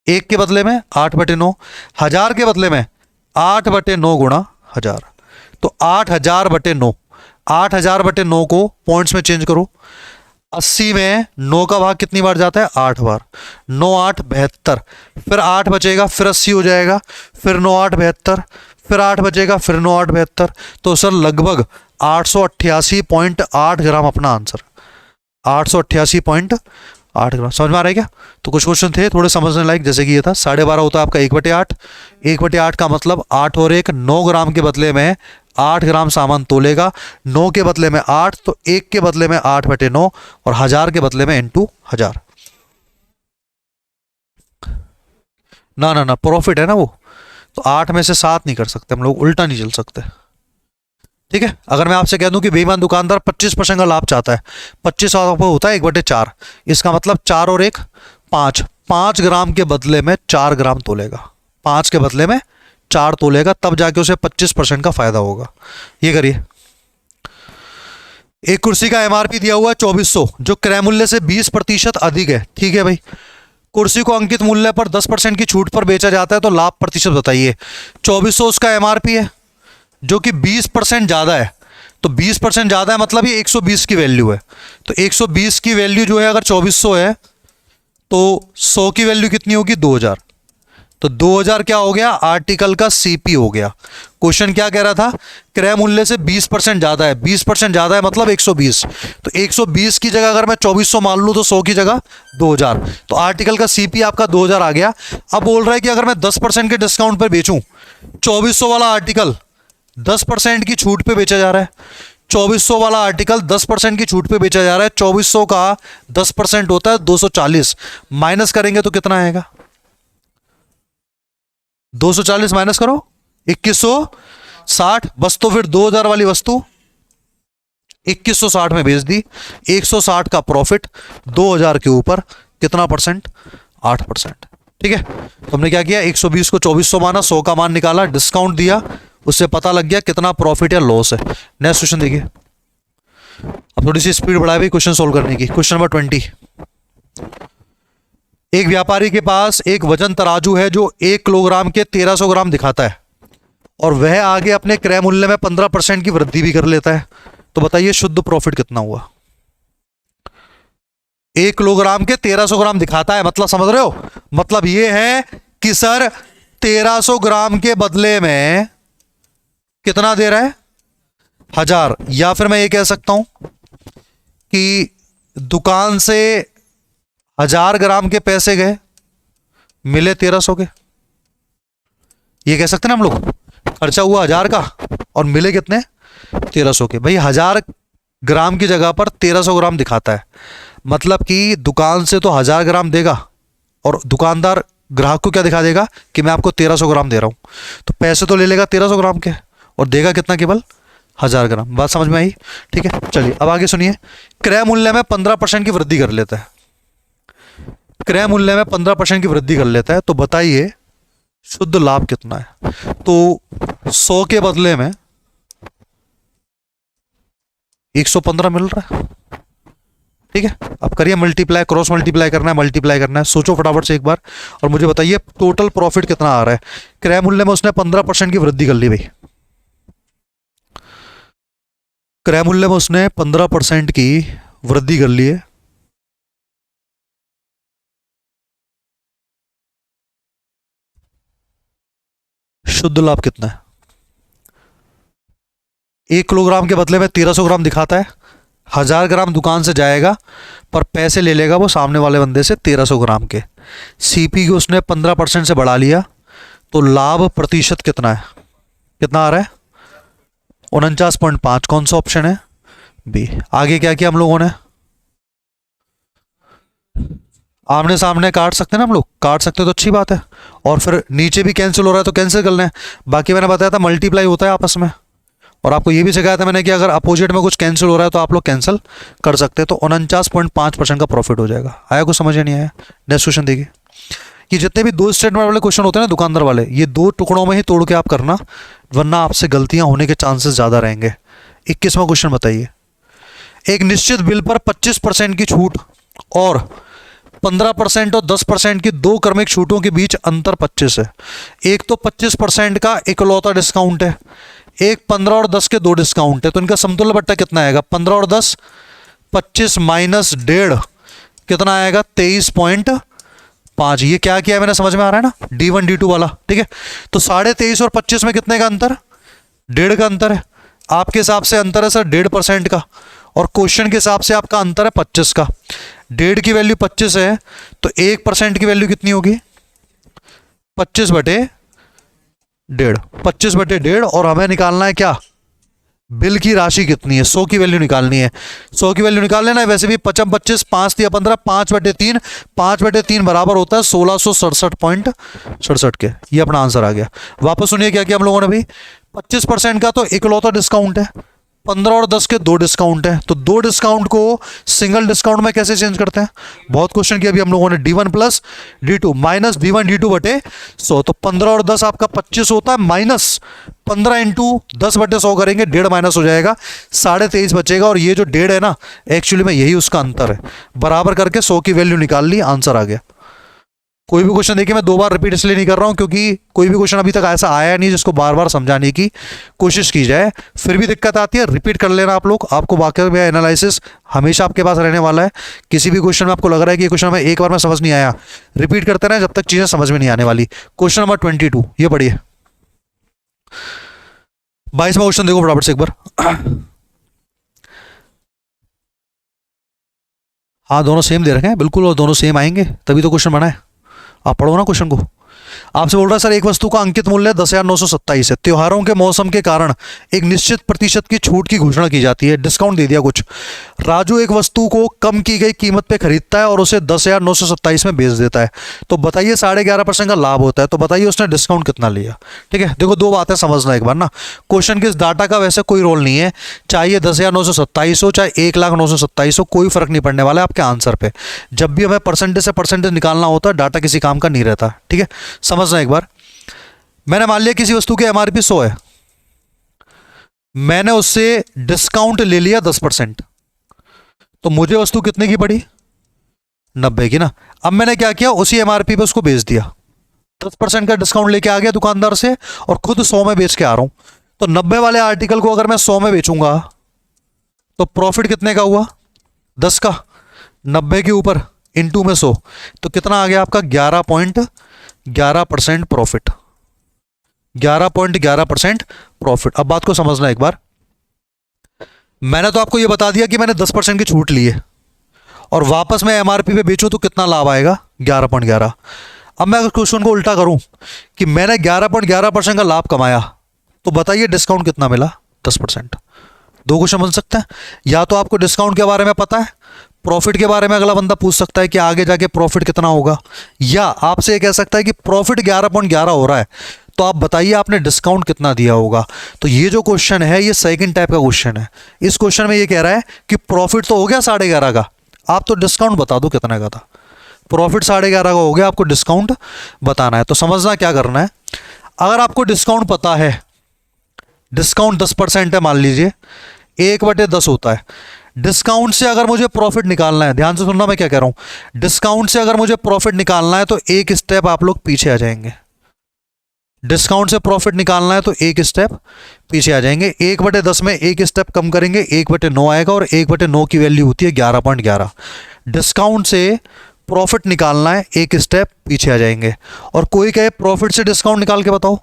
1 के बदले में 8/9, 1000 के बदले में 8/9 गुणा 1000, तो 8000/9। 8000/9 को पॉइंट्स में चेंज करो। 80 में 9 का भाग कितनी बार जाता है? 8 बार। 9 8 72, फिर 8 बचेगा, फिर 80 हो जाएगा, फिर 9 8 72, फिर 8 बचेगा, फिर 9 8 72। तो सर लगभग 888.8 ग्राम अपना आंसर। 888.8 ग्राम। समझ में आ रहा है क्या? तो कुछ क्वेश्चन थे थोड़े समझने लायक, जैसे कि ये था 12.5 होता है आपका 1/8। 1/8 का मतलब 8 और 1 9 ग्राम के बदले में 8 ग्राम सामान तोलेगा, 9 के बदले में 8, तो 1 के बदले में 8/9 और 1000 के बदले में इंटू 1000। ना ना ना, प्रॉफिट है ना वो, तो 8 में से 7 नहीं कर सकते हम लोग, उल्टा नहीं चल सकते। ठीक है, अगर मैं आपसे कह दूं कि बेईमान दुकानदार 25% का लाभ चाहता है, 25 होता है 1/4, इसका मतलब 4 और 1 5, 5 ग्राम के बदले में 4 ग्राम तोलेगा, 5 के बदले में 4 तोलेगा, तब जाके उसे 25% का फायदा होगा। ये करिए, एक कुर्सी का एमआरपी दिया हुआ है 2400, जो क्रय मूल्य से 20% अधिक है। ठीक है भाई, कुर्सी को अंकित मूल्य पर 10% की छूट पर बेचा जाता है, तो लाभ प्रतिशत बताइए। 2400 उसका एमआरपी है, जो कि 20% ज्यादा है, तो 20% ज्यादा है मतलब ये 120 की वैल्यू है, तो 120 की वैल्यू जो है अगर 2400 है तो 100 की वैल्यू कितनी होगी, 2000, तो 2000 क्या हो गया, आर्टिकल का सीपी हो गया। क्वेश्चन क्या कह रहा था, क्रय मूल्य से 20% ज्यादा है, 20% ज्यादा है मतलब 120, तो 120 की जगह अगर मैं 2400 मान लूं तो 100 की जगह 2000, तो आर्टिकल का सीपी आपका 2000 आ गया। अब बोल रहा है कि अगर मैं 10% के डिस्काउंट पर बेचूं, 2400 वाला आर्टिकल 10% की छूट पे बेचा जा रहा है, 2400 वाला आर्टिकल 10% की छूट पे बेचा जा रहा है, 2400 का 10% होता है 240, माइनस करेंगे तो कितना आएगा, 240 माइनस करो 2160, बस तो फिर 2000 वाली वस्तु 2160 में बेच दी, 160 का प्रॉफिट, 2000 के ऊपर कितना परसेंट, 8%। ठीक है, तो हमने क्या किया, 120 को 2400 माना, 100 का मान निकाला, डिस्काउंट दिया, उससे पता लग गया कितना प्रॉफिट या लॉस है। नेक्स्ट क्वेश्चन देखिए, अब थोड़ी सी स्पीड बढ़ाई भाई क्वेश्चन सोल्व करने की। क्वेश्चन नंबर 20, एक व्यापारी के पास एक वजन तराजू है जो 1 किलोग्राम के 1300 ग्राम दिखाता है, और वह आगे अपने क्रय मूल्य में 15% की वृद्धि भी कर लेता है, तो बताइए शुद्ध प्रॉफिट कितना हुआ। 1 किलोग्राम के 1300 ग्राम दिखाता है, मतलब समझ रहे हो, मतलब ये है कि सर 1300 ग्राम के बदले में कितना दे रहा है, 1000, या फिर मैं ये कह सकता हूं कि दुकान से 1000 ग्राम के पैसे गए, मिले 1300 के, ये कह सकते ना हम लोग, खर्चा हुआ 1000 का और मिले कितने, 1300 के। भाई 1000 ग्राम की जगह पर 1300 ग्राम दिखाता है, मतलब कि दुकान से तो 1000 ग्राम देगा और दुकानदार ग्राहक को क्या दिखा देगा कि मैं आपको 1300 ग्राम दे रहा हूं, तो पैसे तो ले लेगा 1300 ग्राम के और देगा कितना, केवल 1000 ग्राम। बात समझ में आई। ठीक है, चलिए अब आगे सुनिए, क्रय मूल्य में 15% की वृद्धि कर लेता है, क्रय मूल्य में 15% की वृद्धि कर लेता है, तो बताइए शुद्ध लाभ कितना है। तो 100 के बदले में 115 मिल रहा है। ठीक है, अब करिए मल्टीप्लाई, क्रॉस मल्टीप्लाई करना है, मल्टीप्लाई करना है, सोचो फटाफट से एक बार और मुझे बताइए टोटल प्रॉफिट कितना आ रहा है। क्रय मूल्य में उसने 15% की वृद्धि कर ली भाई, क्रय मूल्य में उसने 15% की वृद्धि कर ली है, शुद्ध लाभ कितना है। 1 किलोग्राम के बदले में 1300 ग्राम दिखाता है, 1000 ग्राम दुकान से जाएगा पर पैसे ले लेगा वो सामने वाले बंदे से 1300 ग्राम के, सीपी को उसने 15% से बढ़ा लिया, तो लाभ प्रतिशत कितना है, कितना आ रहा है, 49.5। कौन सा ऑप्शन है, बी। आगे क्या किया हम लोगों ने, आमने सामने काट सकते हैं ना हम लोग, काट सकते हैं तो अच्छी बात है, और फिर नीचे भी कैंसिल हो रहा है तो कैंसिल कर लें। बाकी मैंने बताया था मल्टीप्लाई होता है आपस में, और आपको ये भी सिखाया था मैंने कि अगर अपोजिट में कुछ कैंसिल हो रहा है तो आप लोग कैंसिल कर सकते हैं, तो 49.5% का प्रॉफिट हो जाएगा। आया, कुछ समझ नहीं आया। नेक्स्ट क्वेश्चन देखिए, ये जितने भी 2 स्टेटमेंट वाले क्वेश्चन होते हैं ना दुकानदार वाले, ये 2 टुकड़ों में ही तोड़ के आप करना, वरना आपसे गलतियां होने के चांसेस ज्यादा रहेंगे। 21वां क्वेश्चन बताइए, एक निश्चित बिल पर 25% की छूट और 15% और 10% की 2 क्रमिक छूटों के बीच अंतर 25 है। एक तो 25% का इकलौता डिस्काउंट है, एक 15 और 10 के 2 डिस्काउंट है, तो इनका समतुल्य बट्टा कितना आएगा, 15 और 10, 25 माइनस 1.5 कितना आएगा, 23.5। ये क्या किया मैंने, समझ में आ रहा है ना, D1 D2 वाला। ठीक है, तो 23.5 और 25 में कितने का अंतर, 1.5 का अंतर है। आपके हिसाब से अंतर है सर 1.5% का, और क्वेश्चन के हिसाब से आपका अंतर है 25 का। 1.5 की वैल्यू 25 है, तो 1% की वैल्यू कितनी होगी, 25/1.5, 25/1.5, और हमें निकालना है क्या, बिल की राशि कितनी है, 100 की वैल्यू निकालनी है। 100 की वैल्यू निकाल लेना है, वैसे भी 25 25 5 या 15 5/3, 5/3 बराबर होता है 1667.67 के। ये अपना आंसर आ गया। वापस सुनिए क्या किया हम लोगों ने भाई, 25% का तो इकलौता डिस्काउंट है, 15 और 10 के दो डिस्काउंट है, तो दो डिस्काउंट को सिंगल डिस्काउंट में कैसे चेंज करते हैं। बहुत क्वेश्चन किया अभी हम लोगों ने, D1 plus D2 minus D1 D2 बटे 100, तो 15 और 10 आपका 25 होता है, माइनस 15 इंटू 10/100 करेंगे, 1.5 माइनस हो जाएगा, 23.5 बचेगा। और ये जो 1.5 है ना, एक्चुअली में यही उसका अंतर है। बराबर करके 100 की वैल्यू निकाल ली, आंसर आ गया। कोई भी क्वेश्चन देखिए, मैं दो बार रिपीट इसलिए नहीं कर रहा हूं क्योंकि कोई भी क्वेश्चन अभी तक ऐसा आया नहीं जिसको बार बार समझाने की कोशिश की जाए, फिर भी दिक्कत आती है। रिपीट कर लेना आप लोग, आपको वाकई में एनालिसिस हमेशा आपके पास रहने वाला है। किसी भी क्वेश्चन में आपको लग रहा है कि ये क्वेश्चन में एक बार में समझ नहीं आया, रिपीट करते रहे जब तक चीजें समझ में नहीं आने वाली। क्वेश्चन नंबर 22, ये पढ़िए। 22वां क्वेश्चन देखो फटाफट से एक बार। हाँ, दोनों सेम दे रखे हैं बिल्कुल, और दोनों सेम आएंगे तभी तो क्वेश्चन बना है। आप पढ़ो ना क्वेश्चन को। आपसे बोल रहा है सर एक वस्तु का अंकित मूल्य 10,927 है, त्योहारों के मौसम के कारण एक निश्चित प्रतिशत की छूट की घोषणा की जाती है, डिस्काउंट दे दिया कुछ। राजू एक वस्तु को कम की गई कीमत पे खरीदता है और उसे 10,927 में बेच देता है, तो बताइए 11.5% का लाभ होता है, तो बताइए उसने डिस्काउंट कितना लिया। ठीक है, देखो दो बातें समझना एक बार ना, क्वेश्चन के इस डाटा का वैसे कोई रोल नहीं है, चाहे 10,927 हो चाहे 1,09,27 हो, कोई फर्क नहीं पड़ने वाला है आपके आंसर पे। जब भी हमें परसेंटेज से परसेंटेज निकालना होता है, डाटा किसी काम का नहीं रहता। ठीक है, समझना एक बार। मैंने मान लिया किसी वस्तु की एमआरपी 100 है, मैंने उससे डिस्काउंट ले लिया 10%, तो मुझे वस्तु कितने की पड़ी, 90 की ना। अब मैंने क्या किया, उसी एमआरपी पे उसको बेच दिया, 10% का डिस्काउंट लेके आ गया दुकानदार से और खुद 100 में बेच के आ रहा हूं। तो 90 वाले आर्टिकल को अगर मैं 100 में बेचूंगा तो प्रॉफिट कितने का हुआ, 10 का। 90 के ऊपर इंटू में 100, तो कितना आ गया आपका, 11.11% प्रॉफिट। 11.11% प्रॉफिट। अब बात को समझना एक बार, मैंने तो आपको यह बता दिया कि मैंने 10% की छूट ली है और वापस मैं एमआरपी पे बेचूं तो कितना लाभ आएगा, 11.11। अब मैं अगर क्वेश्चन को उल्टा करूं कि मैंने 11.11% का लाभ कमाया, तो बताइए डिस्काउंट कितना मिला, 10%। दो क्वेश्चन बन सकते हैं, या तो आपको डिस्काउंट के बारे में पता है, प्रॉफिट के बारे में अगला बंदा पूछ सकता है कि आगे जाके प्रॉफिट कितना होगा, या आपसे ये कह सकता है कि प्रॉफिट 11.11 हो रहा है, तो आप बताइए आपने डिस्काउंट कितना दिया होगा। तो ये जो क्वेश्चन है ये सेकंड टाइप का क्वेश्चन है। इस क्वेश्चन में ये कह रहा है कि प्रॉफिट तो हो गया 11.5 का, आप तो डिस्काउंट बता दो कितना का था। प्रॉफिट 11.5 का हो गया, आपको डिस्काउंट बताना है। तो समझना क्या करना है, अगर आपको डिस्काउंट पता है, डिस्काउंट 10% है मान लीजिए, 1/10 होता है। डिस्काउंट से अगर मुझे प्रॉफिट निकालना है, ध्यान से सुनना मैं क्या कह रहा हूं, डिस्काउंट से अगर मुझे प्रॉफिट निकालना है तो एक स्टेप आप लोग पीछे आ जाएंगे। डिस्काउंट से प्रॉफिट निकालना है तो एक स्टेप पीछे आ जाएंगे, 1/10 में एक स्टेप कम करेंगे, 1/9 आएगा, और 1/9 की वैल्यू होती है 11.11। डिस्काउंट से प्रॉफिट निकालना है, एक स्टेप पीछे आ जाएंगे। और कोई कहे प्रॉफिट से डिस्काउंट निकाल के बताओ,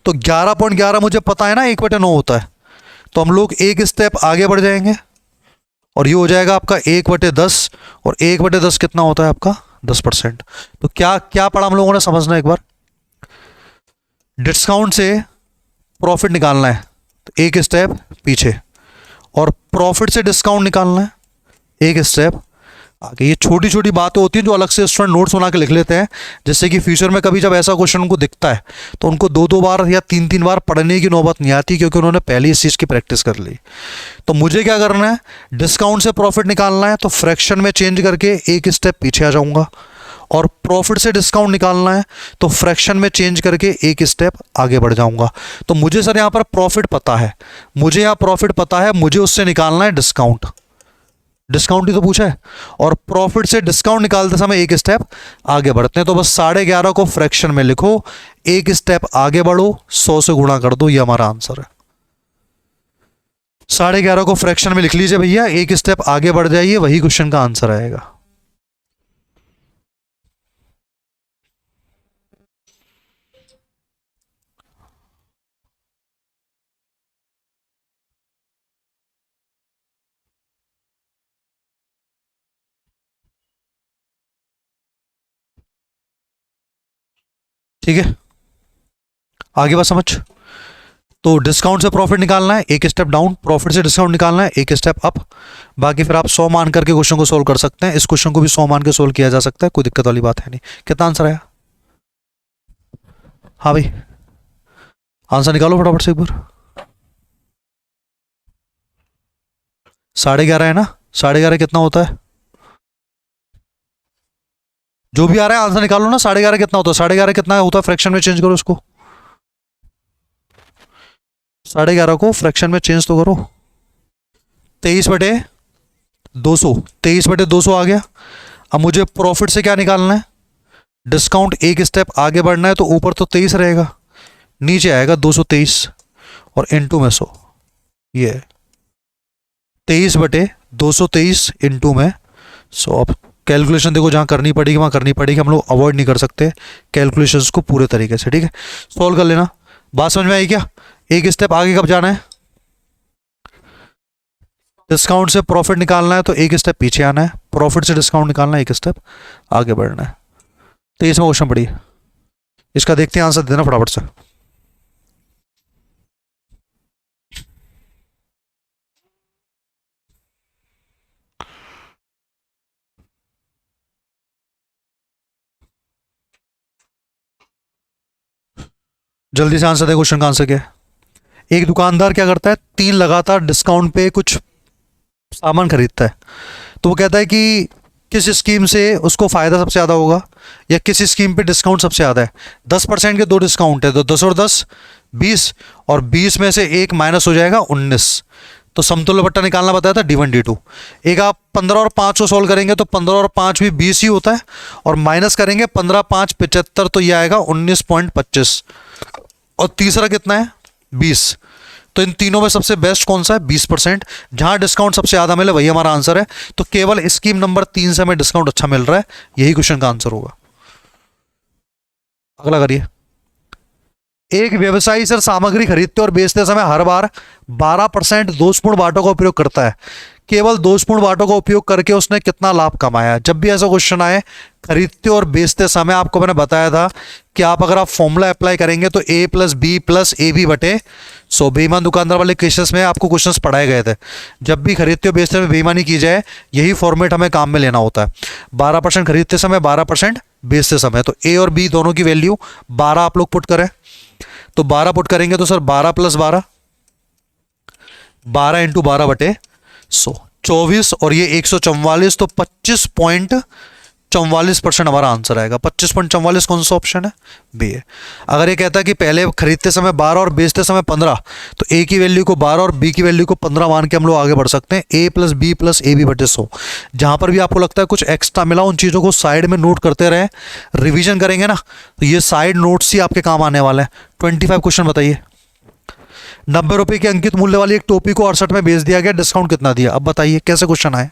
तो 11.11 मुझे पता है ना 1/9 होता है, तो हम लोग एक स्टेप आगे बढ़ जाएंगे और ये हो जाएगा आपका 1/10, और 1/10 कितना होता है आपका, 10%। तो क्या क्या पढ़ा हम लोगों ने, समझना एक बार। डिस्काउंट से प्रॉफिट निकालना है तो एक स्टेप पीछे, और प्रॉफिट से डिस्काउंट निकालना है एक स्टेप आगे। ये छोटी छोटी बातें होती हैं जो अलग से स्टूडेंट नोट्स बना के लिख लेते हैं, जिससे कि फ्यूचर में कभी जब ऐसा क्वेश्चन उनको दिखता है तो उनको दो दो बार या तीन तीन बार पढ़ने की नौबत नहीं आती, क्योंकि उन्होंने पहले इस चीज़ की प्रैक्टिस कर ली। तो मुझे क्या करना है, डिस्काउंट से प्रॉफिट निकालना है तो फ्रैक्शन में चेंज करके एक स्टेप पीछे आ जाऊंगा, और प्रॉफिट से डिस्काउंट निकालना है तो फ्रैक्शन में चेंज करके एक स्टेप आगे बढ़ जाऊंगा। तो मुझे सर यहाँ पर प्रॉफिट पता है, मुझे यहाँ प्रॉफिट पता है, मुझे उससे निकालना है डिस्काउंट। डिस्काउंट ही तो पूछा है, और प्रॉफिट से डिस्काउंट निकालते समय एक स्टेप आगे बढ़ते हैं। तो बस 11.5 को फ्रैक्शन में लिखो, एक स्टेप आगे बढ़ो, 100 से गुणा कर दो, ये हमारा आंसर है। 11.5 को फ्रैक्शन में लिख लीजिए भैया, एक स्टेप आगे बढ़ जाइए, वही क्वेश्चन का आंसर आएगा। ठीक है, आगे बात समझ। तो डिस्काउंट से प्रॉफिट निकालना है, एक स्टेप डाउन, प्रॉफिट से डिस्काउंट निकालना है, एक स्टेप अप। बाकी फिर आप 100 मान करके क्वेश्चन को सोल्व कर सकते हैं। इस क्वेश्चन को भी 100 मान के सोल्व किया जा सकता है, कोई दिक्कत वाली बात है नहीं। कितना आंसर आया? हाँ भाई, आंसर निकालो फटाफट से एक बार। 11.5 है ना? 11.5 कितना होता है? जो भी आ रहा है आंसर निकालो ना। 11.5 कितना होता है? 11.5 कितना होता है? फ्रैक्शन में चेंज करो इसको। 11.5 को फ्रैक्शन में चेंज तो करो। 23/200, 23/200 आ गया। अब मुझे प्रॉफिट से क्या निकालना है? डिस्काउंट एक स्टेप आगे बढ़ना है, तो ऊपर तो 23 रहेगा, नीचे आएगा 223 और इनटू में 100। ये 23/223 इनटू में 100। अब कैलकुलेशन देखो जहां करनी पड़ेगी वहां करनी पड़ेगी, हम लोग अवॉइड नहीं कर सकते कैलकुलेशंस को पूरे तरीके से। ठीक है, सॉल्व कर लेना। बात समझ में आई क्या? एक स्टेप आगे कब जाना है? डिस्काउंट से प्रॉफिट निकालना है तो एक स्टेप पीछे आना है, प्रॉफिट से डिस्काउंट निकालना है, एक स्टेप आगे बढ़ना है। तो इसमें क्वेश्चन पड़ी, इसका देखते हैं, आंसर देना फटाफट से। जल्दी से आंसर दे, क्वेश्चन का आंसर क्या है? एक दुकानदार क्या करता है, 3 लगातार डिस्काउंट पे कुछ सामान खरीदता है। तो वो कहता है कि किस स्कीम से उसको फायदा सबसे ज्यादा होगा, या किस स्कीम पे डिस्काउंट सबसे ज्यादा है। 10% के 2 डिस्काउंट है, तो 10 और 10 20, और 20 में से एक माइनस हो जाएगा 19। तो समतुल्य बट्टा निकालना बताया था D1 D2। एक आप 15 और 5 को सोल्व करेंगे तो 15 और 5 भी 20 ही होता है, और माइनस करेंगे 15 5 75, तो ये आएगा 19.25। और तीसरा कितना है? 20। तो इन तीनों में सबसे बेस्ट कौन सा है? 20%। जहां डिस्काउंट सबसे ज्यादा मिले वही हमारा आंसर है। तो केवल स्कीम नंबर 3 से हमें डिस्काउंट अच्छा मिल रहा है, यही क्वेश्चन का आंसर होगा। अगला करिए। एक व्यवसायी सर सामग्री खरीदते और बेचते समय हर बार 12% दोषपूर्ण बाटों का उपयोग करता है। केवल दोषपूर्ण बाटों का उपयोग करके उसने कितना लाभ कमाया? जब भी ऐसा क्वेश्चन आए खरीदते और बेचते समय, आपको मैंने बताया था कि अगर आप फॉर्मूला अप्लाई करेंगे तो A + B + AB बटे 100। बेईमान दुकानदार वाले केसेस में आपको क्वेश्चंस पढ़ाए गए थे। जब भी खरीदते और बेचते में बेईमानी की जाए, यही फॉर्मेट हमें काम में लेना होता है। 12% खरीदते समय, 12% बेचते समय। तो A और B दोनों की वैल्यू 12 आप लोग पुट करें, तो 12 पुट करेंगे तो सर 12 + 12, 12 × 12 बटे 100, 24, और ये 144, तो 25.44% हमारा आंसर आएगा। 25.44 कौन सा ऑप्शन है? बी है। अगर ये कहता है कि पहले खरीदते समय 12 और बेचते समय 15, तो ए की वैल्यू को 12 और बी की वैल्यू को 15 मान के हम लोग आगे बढ़ सकते हैं। A + B + AB बटे 100। जहां पर भी आपको लगता है कुछ एक्स्ट्रा मिला, उन चीजों को साइड में नोट करते रहे, रिविजन करेंगे ना, तो ये साइड नोट्स ही आपके काम आने वाले हैं। 25 क्वेश्चन बताइए। 90 रुपए की अंकित मूल्य वाली एक टोपी को 68 में बेच दिया गया, डिस्काउंट कितना दिया? अब बताइए कैसे क्वेश्चन आए,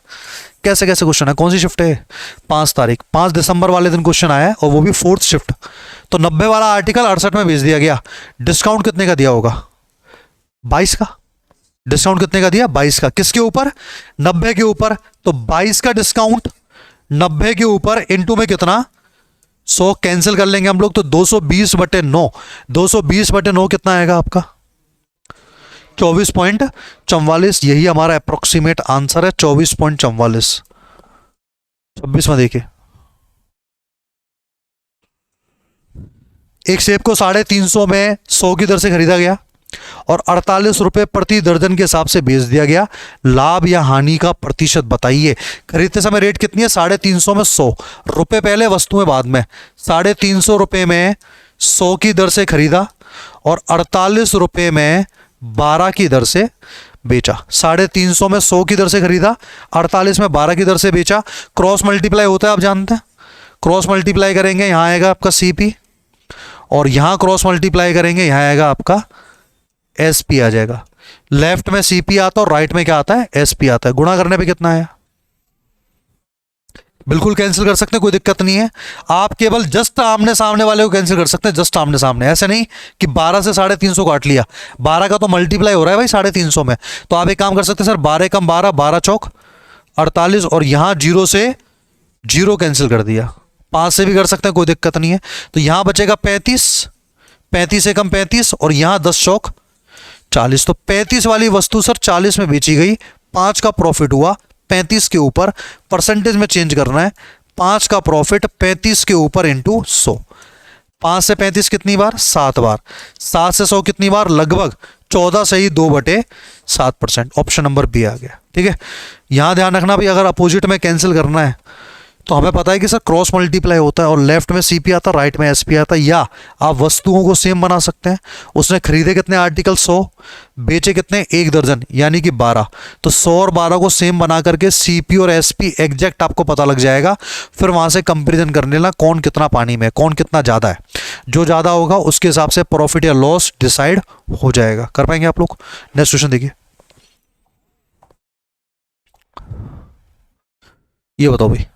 कैसे कैसे क्वेश्चन है? कौन सी शिफ्ट है? 5 तारीख, 5 दिसंबर वाले दिन क्वेश्चन आया है, और वो भी 4th शिफ्ट। तो 90 वाला आर्टिकल 68 में बेच दिया गया, डिस्काउंट कितने का दिया होगा? 22 का। डिस्काउंट कितने का दिया? 22 का। किसके ऊपर? 90 के ऊपर। तो 22 का डिस्काउंट 90 के ऊपर इंटू में कितना? 100 कैंसिल कर लेंगे हम लोग, तो 220/9। 220/9 कितना आएगा आपका? 24.44। यही हमारा अप्रोक्सीमेट आंसर है, 24.44। 26 में देखिए, एक सेब को 350 में 100 की दर से खरीदा गया और 48 रुपए प्रति दर्जन के हिसाब से बेच दिया गया। लाभ या हानि का प्रतिशत बताइए। खरीदते समय रेट कितनी है? 350 में 100 रुपए पहले, वस्तुएं बाद में। 350 रुपए में 100 की दर से खरीदा और 48 रुपए में 12 की दर से बेचा। 350 में 100 की दर से खरीदा, 48 में 12 की दर से बेचा। क्रॉस मल्टीप्लाई होता है, आप जानते हैं। क्रॉस मल्टीप्लाई करेंगे, यहां आएगा आपका CP, और यहां क्रॉस मल्टीप्लाई करेंगे, यहां आएगा आपका SP आ जाएगा। लेफ्ट में CP आता है और राइट में क्या आता है? SP आता है। गुणा करने पे कितना आया? बिल्कुल कैंसिल कर सकते हैं, कोई दिक्कत नहीं है। आप केवल जस्ट आमने सामने वाले को कैंसिल कर सकते हैं, जस्ट आमने सामने। ऐसे नहीं कि 12 से 350 काट लिया, 12 का तो मल्टीप्लाई हो रहा है भाई 350 में। तो आप एक काम कर सकते हैं सर, 12 कम 12, 12 चौक 48, और यहां 0 से 0 कैंसिल कर दिया। 5 से भी कर सकते हैं, कोई दिक्कत नहीं है। तो यहां बचेगा 35, 35 से कम 35, और यहां 10 चौक 40, तो 35 वाली वस्तु सर 40 में बेची गई, 5 का प्रॉफिट हुआ, 35 के ऊपर परसेंटेज में चेंज करना है, 5 का प्रॉफिट 35 के ऊपर इंटू 100। 5 से 35 कितनी बार? 7 बार। 7 से 100 कितनी बार? लगभग 14 से ही 2/7%। ऑप्शन नंबर बी आ गया। ठीक है, यहां ध्यान रखना भी, अगर अपोजिट में कैंसिल करना है तो हमें पता है कि सर क्रॉस मल्टीप्लाई होता है और लेफ्ट में सीपी आता है, राइट में एसपी आता है, या आप वस्तुओं को सेम बना सकते हैं। उसने खरीदे कितने आर्टिकल? 100, बेचे कितने? 1 दर्जन, यानी कि 12। तो 100 और 12 को सेम बना करके सीपी और एसपी एग्जैक्ट आपको पता लग जाएगा। फिर वहां से कंपेरिजन करने लेना, कौन कितना पानी में, कौन कितना ज्यादा है। जो ज्यादा होगा उसके हिसाब से प्रॉफिट या लॉस डिसाइड हो जाएगा। कर पाएंगे आप लोग? नेक्स्ट क्वेश्चन देखिए, ये बताओ भाई।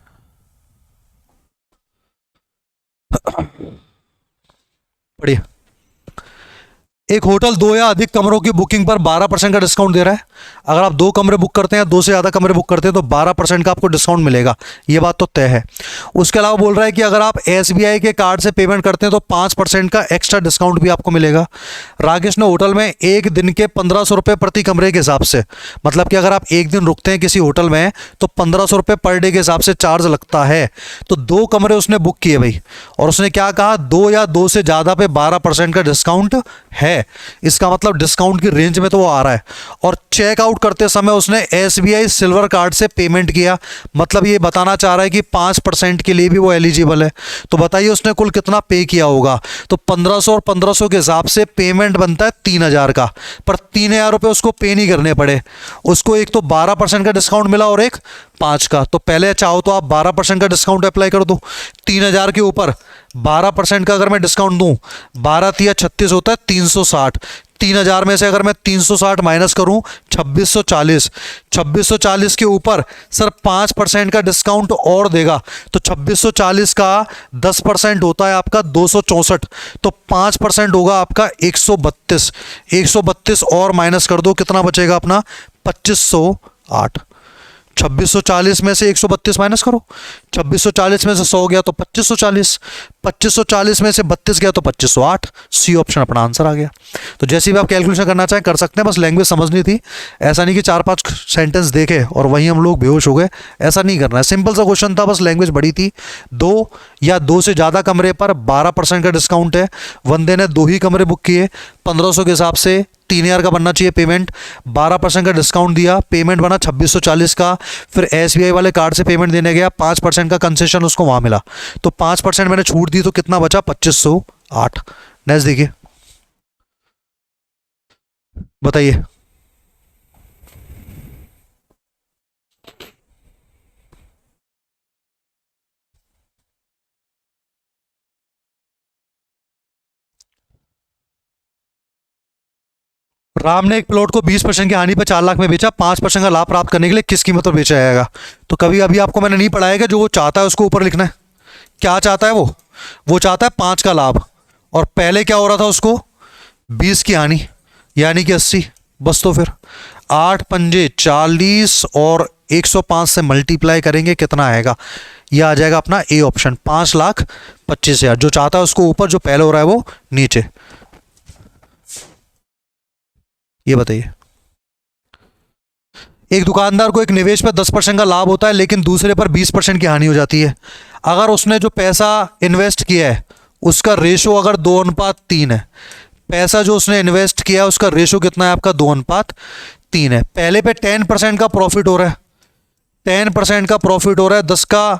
बढ़िया। एक होटल 2 या अधिक कमरों की बुकिंग पर 12% का डिस्काउंट दे रहा है। अगर आप 2 कमरे बुक करते हैं, 2 से ज्यादा कमरे बुक करते हैं, तो 12% का आपको डिस्काउंट मिलेगा, ये बात तो तय है। उसके अलावा बोल रहा है कि अगर आप एसबीआई के कार्ड से पेमेंट करते हैं तो 5% का एक्स्ट्रा डिस्काउंट भी आपको मिलेगा। राकेश ने होटल में एक दिन के 1500 रुपये प्रति कमरे के हिसाब से, मतलब कि अगर आप एक दिन रुकते हैं किसी होटल में तो 1500 रुपये पर डे के हिसाब से चार्ज लगता है। तो 2 कमरे उसने बुक किए भाई, और उसने क्या कहा? 2 या 2 से ज्यादा पे 12% का डिस्काउंट है। इसका मतलब डिस्काउंट की रेंज में तो वो आ रहा है। और चेकआउट करते समय उसने एसबीआई सिल्वर कार्ड से पेमेंट किया, मतलब ये बताना चाह रहा है कि 5% के लिए भी वो एलिजिबल है। तो बताइए उसने कुल कितना पे किया होगा? तो 1500 और 1500 के हिसाब से पेमेंट बनता है 3000 का, पर 3000 रुपये उसको पे नहीं करने पड़े। उसको एक तो 12% का डिस्काउंट मिला और एक 5 का। तो पहले चाहो तो आप 12% का डिस्काउंट अप्लाई कर दो। 3000 के ऊपर 12% का अगर मैं डिस्काउंट दूं, 12 तिया 36 होता है 360। 3000 में से अगर मैं 360 माइनस करूं 2640, 2640 के ऊपर सर 5% का डिस्काउंट और देगा, तो 2640 का 10% होता है आपका 264, तो 5% होगा आपका 132। 132 और माइनस कर दो, कितना बचेगा अपना? 2508। 2640 में से 132 माइनस करो, 2640 में से 100 गया तो 2540, 2540 में से 32 गया तो 2508। सी ऑप्शन अपना आंसर आ गया। तो जैसे भी आप कैलकुलेशन करना चाहें कर सकते हैं, बस लैंग्वेज समझनी थी। ऐसा नहीं कि 4-5 सेंटेंस देखे और वहीं हम लोग बेहोश हो गए, ऐसा नहीं करना है। सिंपल सा क्वेश्चन था, बस लैंग्वेज बड़ी थी। 2 या 2 से ज़्यादा कमरे पर 12% का डिस्काउंट है। बंदे ने 2 ही कमरे बुक किए, 1500 के हिसाब से 3000 का बनना चाहिए पेमेंट, 12% का डिस्काउंट दिया, पेमेंट बना 2640 का। फिर एसबीआई वाले कार्ड से पेमेंट देने गया, 5% का कंसेशन उसको वहां मिला, तो 5% मैंने छूट दी, तो कितना बचा? 2508। नेक्स्ट देखिए, बताइए। राम ने एक प्लॉट को 20% की हानि पर 4 लाख में बेचा, 5% का लाभ प्राप्त करने के लिए किस कीमत पर बेचा जाएगा? तो कभी अभी आपको मैंने नहीं पढ़ाया कि जो वो चाहता है उसको ऊपर लिखना है। क्या चाहता है वो चाहता है 5 का लाभ, और पहले क्या हो रहा था उसको? 20 की हानि, यानी कि 80। बस तो फिर 8 पंजे 40 और 105 से मल्टीप्लाई करेंगे, कितना आएगा? यह आ जाएगा अपना ए ऑप्शन, 5,25,000। जो चाहता है उसको ऊपर, जो पहले हो रहा है वो नीचे। ये बताइए। एक दुकानदार को एक निवेश पर 10% का लाभ होता है, लेकिन दूसरे पर 20% की हानि हो जाती है। अगर उसने जो पैसा इन्वेस्ट किया है उसका रेशो अगर 2:3 है, पैसा जो उसने इन्वेस्ट किया है उसका रेशो कितना है आपका? 2:3 है। पहले पे 10% का प्रॉफिट हो रहा है, 10% का प्रॉफिट हो रहा है, 10 का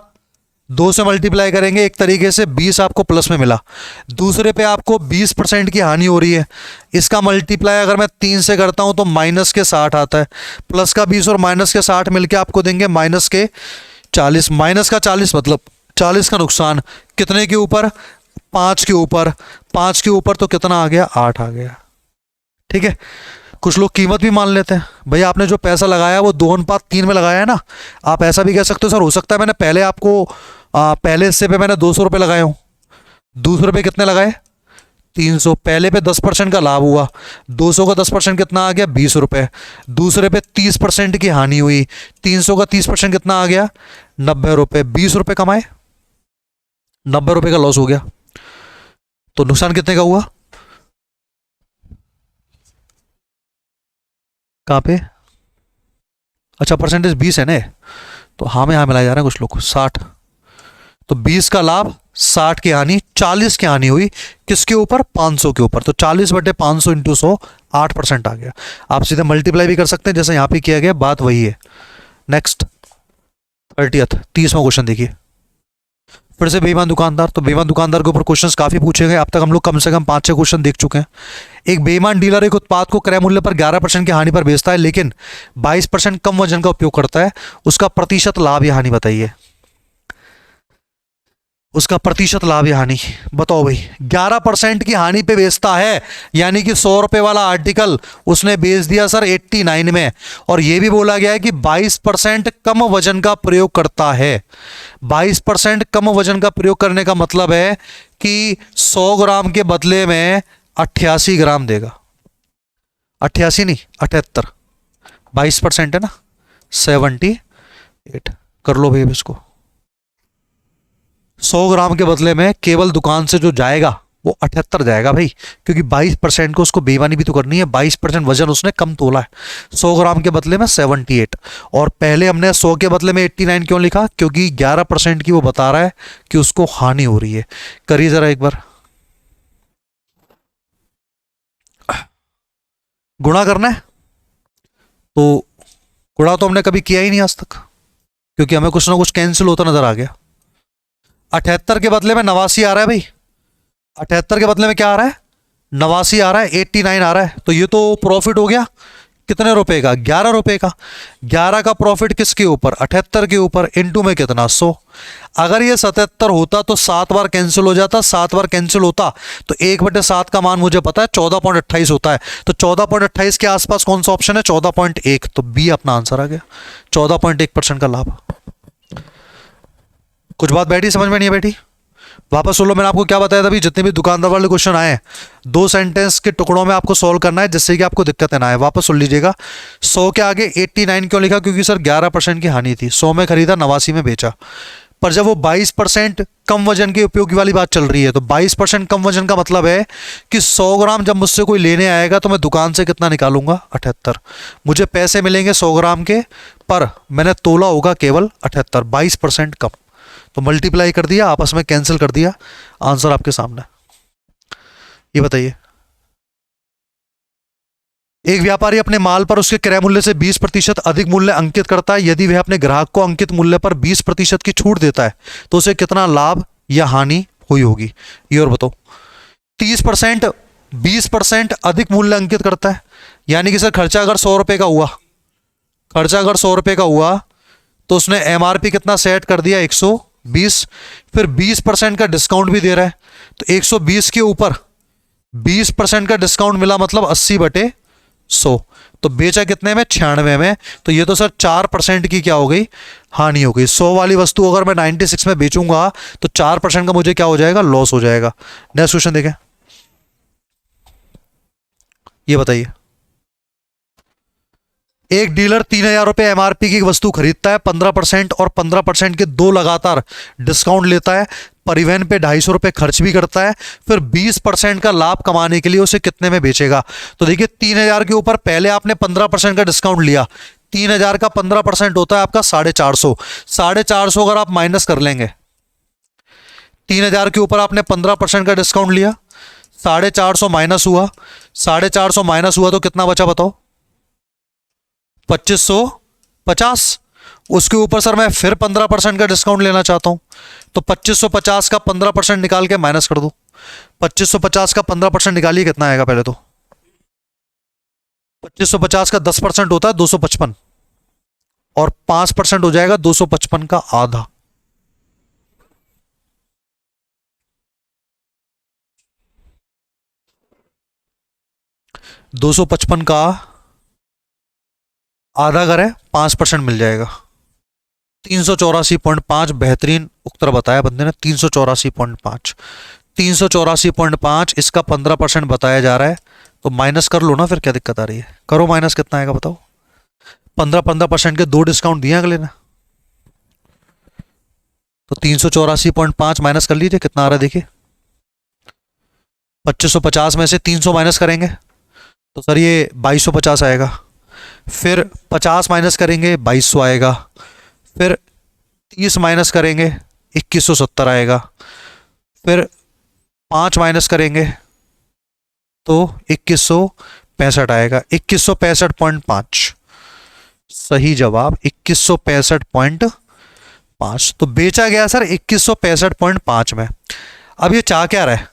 2 से मल्टीप्लाई करेंगे, एक तरीके से 20 आपको प्लस में मिला। दूसरे पे आपको 20% की हानि हो रही है, इसका मल्टीप्लाई अगर मैं 3 से करता हूं तो माइनस के 60 आता है। प्लस का 20 और माइनस के 60 मिलके आपको देंगे माइनस के 40। माइनस का 40 मतलब 40 का नुकसान, कितने के ऊपर? 5 के ऊपर। 5 के ऊपर तो कितना आ गया? 8 आ गया। ठीक है, कुछ लोग कीमत भी मान लेते हैं। भैया आपने जो पैसा लगाया वो 2:3 में लगाया है ना। आप ऐसा भी कह सकते हो सर, हो सकता है मैंने पहले आपको पहले हिस्से पे मैंने 200 रुपये लगाए हूँ, दूसरे पे कितने लगाए? 300। पहले पे 10% का लाभ हुआ, 200 का 10% कितना आ गया? 20 रुपये। दूसरे पे 30% की हानि हुई, 300 का 30% कितना आ गया? 90 रुपये। 20 रुपये कमाए, 90 रुपये का लॉस हो गया, तो नुकसान कितने का हुआ? कहाँ पे? अच्छा परसेंटेज 20 है ना, तो हाँ में हाँ मिलाए जा रहे हैं कुछ लोग। 60, तो 20 का लाभ, 60 की हानि, 40 की हानि हुई किसके ऊपर? 500 के ऊपर। तो 40/500 इंटू 100, 8% आ गया। आप सीधे मल्टीप्लाई भी कर सकते हैं जैसे यहां पे किया गया, बात वही है। नेक्स्ट 30वां क्वेश्चन देखिए, फिर से बेईमान दुकानदार। तो बेईमान दुकानदार के ऊपर क्वेश्चंस काफी पूछे गए, अब तक हम लोग कम से कम 5-6 क्वेश्चन देख चुके हैं। एक बेईमान डीलर एक उत्पाद को क्रय मूल्य पर 11% की हानि पर बेचता है, लेकिन 22% कम वजन का उपयोग करता है। उसका प्रतिशत लाभ या हानि बताइए। उसका प्रतिशत लाभ या हानि बताओ भाई। 11% की हानि पे बेचता है, यानी कि 100 रुपए वाला आर्टिकल उसने बेच दिया सर 89 में, और यह भी बोला गया है कि 22% कम वजन का प्रयोग करता है। 22% कम वजन का प्रयोग करने का मतलब है कि 100 ग्राम के बदले में 88 ग्राम देगा। 88 नहीं, 78। 22% है ना, 78। कर लो भाई इसको। 100 ग्राम के बदले में केवल दुकान से जो जाएगा वो 78 जाएगा भाई, क्योंकि 22% को उसको बेईमानी भी तो करनी है। 22% वजन उसने कम तोला है। 100 ग्राम के बदले में 78, और पहले हमने 100 के बदले में 89 क्यों लिखा? क्योंकि 11% की वो बता रहा है कि उसको हानि हो रही है। करिए जरा एक बार, गुणा करना है तो गुणा तो हमने कभी किया ही नहीं आज तक, क्योंकि हमें कुछ ना कुछ कैंसिल होता नजर आ गया। 78 के बदले में 89 आ रहा है भाई। 78 के बदले में क्या आ रहा है? 89 आ रहा है, 89 आ रहा है। तो ये तो प्रॉफिट हो गया कितने रुपए का? 11 रुपए का। 11 का प्रॉफिट किसके ऊपर? 78 के ऊपर। इनटू में कितना? 100। अगर ये 77 होता तो 7 बार कैंसिल हो जाता। 7 बार कैंसिल होता तो 1/7 का मान मुझे पता है 14.28 होता है। तो 14.28 के आसपास कौन सा ऑप्शन है? 14.1। तो बी अपना आंसर आ गया, 14.1% का लाभ। कुछ बात बैठी समझ में नहीं है? बैठी? वापस सुन लो, मैंने आपको क्या बताया था अभी, जितने भी दुकानदार वाले क्वेश्चन आए 2 सेंटेंस के टुकड़ों में आपको सॉल्व करना है, जिससे कि आपको दिक्कत ना आए। वापस सुन लीजिएगा। 100 के आगे 89 क्यों लिखा? क्योंकि सर 11% की हानि थी। 100 में खरीदा, 89 में बेचा। पर जब वो 22% कम वजन के उपयोगी वाली बात चल रही है, तो 22% कम वजन का मतलब है कि 100 ग्राम जब मुझसे कोई लेने आएगा तो मैं दुकान से कितना निकालूंगा? 78। मुझे पैसे मिलेंगे 100 ग्राम के, पर मैंने तोला होगा केवल 78। 22% कम, तो मल्टीप्लाई कर दिया, आपस में कैंसिल कर दिया, आंसर आपके सामने। ये बताइए, एक व्यापारी अपने माल पर उसके क्रय मूल्य से 20% अधिक मूल्य अंकित करता है। यदि वह अपने ग्राहक को अंकित मूल्य पर 20% की छूट देता है तो उसे कितना लाभ या हानि हुई होगी? ये और बताओ। 30% 20% अधिक मूल्य अंकित करता है, यानी कि सर खर्चा अगर 100 रुपए का हुआ, खर्चा अगर 100 रुपए का हुआ तो उसने एमआरपी कितना सेट कर दिया? 120। फिर 20% का डिस्काउंट भी दे रहा है, तो 120 के ऊपर 20% का डिस्काउंट मिला, मतलब 80/100। तो बेचा कितने में? 96 में। तो ये तो सर 4% की क्या हो गई? हानि हो गई। 100 वाली वस्तु अगर मैं 96 में बेचूंगा तो 4% का मुझे क्या हो जाएगा? लॉस हो जाएगा। नेक्स्ट क्वेश्चन देखें, ये बताइए। एक डीलर 3000 रुपए एमआरपी की वस्तु खरीदता है, 15% और 15% के 2 लगातार डिस्काउंट लेता है, परिवहन पे 250 रुपए खर्च भी करता है, फिर 20% का लाभ कमाने के लिए उसे कितने में बेचेगा? तो देखिए 3000 के ऊपर पहले आपने 15% का डिस्काउंट लिया। 3000 का 15% होता है आपका 450। 450 अगर आप माइनस कर लेंगे, 3000 के ऊपर आपने 15% का डिस्काउंट लिया, 450 माइनस हुआ, 450 माइनस हुआ तो कितना बचा बताओ? 2550। उसके ऊपर सर मैं फिर 15% का डिस्काउंट लेना चाहता हूं, तो 2550 का 15% निकाल के माइनस कर दो। 2550 का 15% निकालिए, कितना आएगा पहले तो? 2550 का 10% होता है 255, और 5% हो जाएगा 255 का आधा। दो सौ पचपन का आधा करें 5% मिल जाएगा। 384.5 बेहतरीन उत्तर बताया बंदे ने। 384.5, 384.5, इसका 15% बताया जा रहा है, तो माइनस कर लो ना, फिर क्या दिक्कत आ रही है? करो माइनस, कितना आएगा बताओ? 15% के 2 डिस्काउंट दिए अगले ने, तो 384.5 माइनस कर लीजिए, कितना आ रहा है देखिए। 2550 में से 300 माइनस करेंगे तो सर ये 2250 आएगा। फिर 50 माइनस करेंगे 2200 आएगा, फिर 30 माइनस करेंगे 2170 आएगा, फिर 5 माइनस करेंगे तो 2165 आएगा, 2165.5 सही जवाब 2165.5। तो बेचा गया सर 2165.5 में। अब ये चाह क्या रहा है,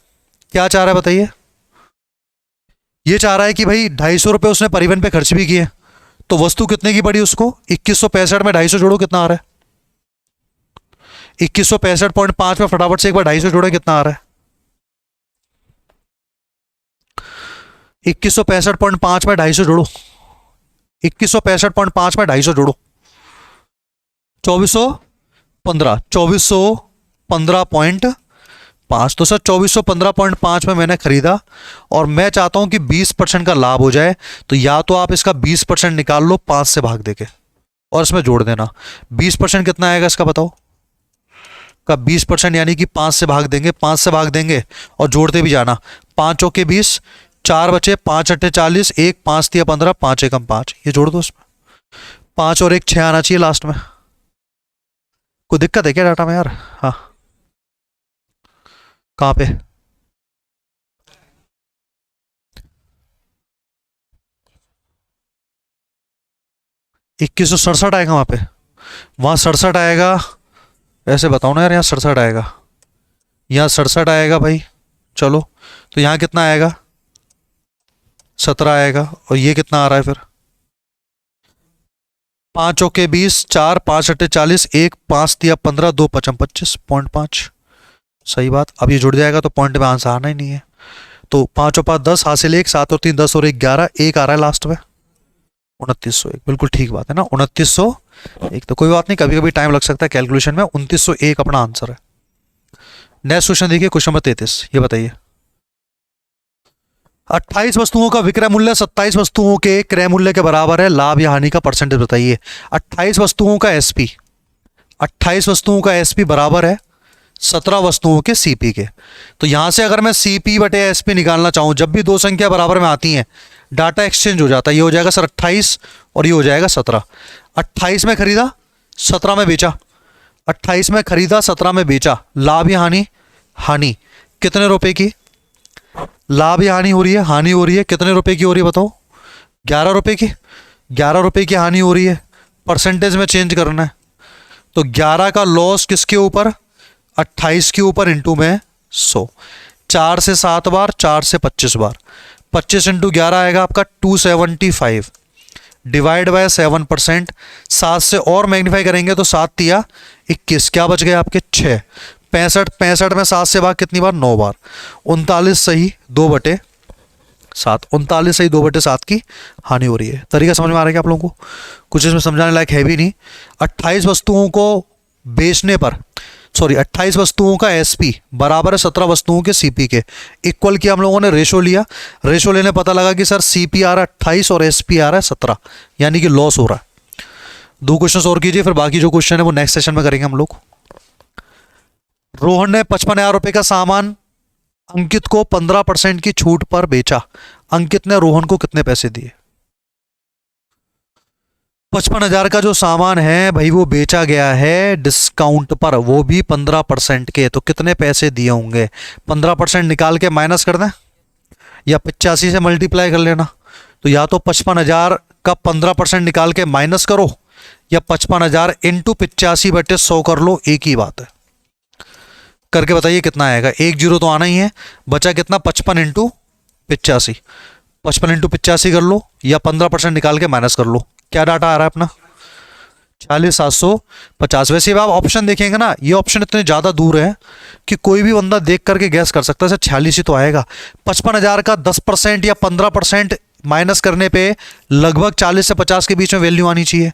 क्या चाह रहा है बताइए? ये चाह रहा है कि भाई 250 रुपये उसने परिवहन पे खर्च भी किए, तो वस्तु कितने की पड़ी उसको? 2165 में 250 जोड़ो कितना आ रहा है? 2165.5 में फटाफट से एक बार 250 जोड़े कितना आ रहा है? 2165.5 में 250 जोड़ो, 2165.5 में 250 जोड़ो, 2415, 2415.5। तो सर 2415.5 में मैंने खरीदा और मैं चाहता हूं कि 20% का लाभ हो जाए, तो या तो आप इसका 20% निकाल लो 5 से भाग देके और इसमें जोड़ देना। 20% कितना आएगा इसका बताओ? का 20% यानी कि 5 से भाग देंगे, 5 से भाग देंगे और जोड़ते भी जाना। 5 चौके 20, 4 बचे, 5 अट्ठे 40, 1 5 दिया 15, 5 एकम 5, ये जोड़ दो इसमें। 5 और 1 6 आना चाहिए लास्ट में। कोई दिक्कत है क्या डाटा में यार? हाँ, कहाँ पे? इक्कीस सौ सड़सठ आएगा वहां पे, वहां 67 आएगा। ऐसे बताओ ना यार, यहाँ 67 आएगा, यहाँ 67 आएगा भाई। चलो तो यहाँ कितना आएगा? 17 आएगा। और ये कितना आ रहा है फिर? 5 चौके 20, 4 5 अट्ठे 40, 1 5 दिया 15, 2 पचम 25.5। सही बात। अब ये जुड़ जाएगा तो पॉइंट में आंसर आना ही नहीं है। तो 5 और 5 10, हासिल 1, 7 और 3 10 और 1 11, 1 आ रहा है लास्ट में 2901। बिल्कुल ठीक बात है ना, 2901। तो कोई बात नहीं, कभी कभी टाइम लग सकता है कैलकुलेशन में। 2901 अपना आंसर है। नेक्स्ट क्वेश्चन देखिए, क्वेश्चन नंबर 33। ये बताइए 28 वस्तुओं का विक्रय मूल्य 27 वस्तुओं के क्रय मूल्य के बराबर है, लाभ या हानि का परसेंटेज बताइए। 28 वस्तुओं का एसपी, 28 वस्तुओं का एसपी बराबर है 17 वस्तुओं के सीपी के। तो यहां से अगर मैं सीपी बटे एसपी निकालना चाहूं, जब भी दो संख्या बराबर में आती हैं डाटा एक्सचेंज हो जाता है। ये हो जाएगा सर 28 और ये हो जाएगा 17। 28 में खरीदा 17 में बेचा, 28 में खरीदा 17 में बेचा, लाभ या हानि? हानि। कितने रुपए की? लाभ या हानि हो रही है? हानि हो रही है। कितने रुपए की हो रही है बताओ? 11 रुपए की। 11 रुपए की हानि हो रही है, परसेंटेज में चेंज करना है। तो 11 का लॉस किसके ऊपर? 28 के ऊपर, इंटू में 100। 4 से 7 बार, 4 से 25 बार, 25 इंटू 11 आएगा आपका 275 डिवाइड बाय 7%। 7 से और मैग्नीफाई करेंगे तो 7 तिया 21, क्या बच गए आपके 6। 65, 65 में 7 से भाग कितनी बार? 9 बार। 39 सही 2/7, 39 सही 2/7 की हानि हो रही है। तरीका समझ में आ रहा है क्या आप लोगों को? कुछ इसमें समझाने लायक है भी नहीं। 28 वस्तुओं को बेचने पर, सॉरी 28 वस्तुओं का एसपी बराबर है 17 वस्तुओं के सीपी के। इक्वल किया हम लोगों ने, रेशो लिया, रेशो लेने पता लगा कि सर सीपी आ रहा है 28 और एसपी आ रहा है 17, यानी कि लॉस हो रहा है। 2 क्वेश्चन और कीजिए, फिर बाकी जो क्वेश्चन है वो नेक्स्ट सेशन में करेंगे हम लोग। रोहन ने 55,000 रुपए का सामान अंकित को 15% की छूट पर बेचा। अंकित ने रोहन को कितने पैसे दिए? 55,000 का जो सामान है भाई वो बेचा गया है डिस्काउंट पर, वो भी 15% के। तो कितने पैसे दिए होंगे? 15% निकाल के माइनस कर दें या 85 से मल्टीप्लाई कर लेना। तो या तो 55,000 का 15% निकाल के माइनस करो या 55,000 इंटू 85/100 कर लो, एक ही बात है। करके बताइए कितना आएगा। 1 जीरो तो आना ही है, बचा कितना? 55 इंटू 85। 55 इंटू 85 कर लो या 15% निकाल के माइनस कर लो। क्या डाटा आ रहा है अपना? 46,750। वैसे आप ऑप्शन देखेंगे ना, ये ऑप्शन इतने ज़्यादा दूर है कि कोई भी बंदा देख करके गैस कर सकता है, सर 46 ही तो आएगा। 55,000 का 10% या 15% माइनस करने पे लगभग 40 से 50 के बीच में वैल्यू आनी चाहिए,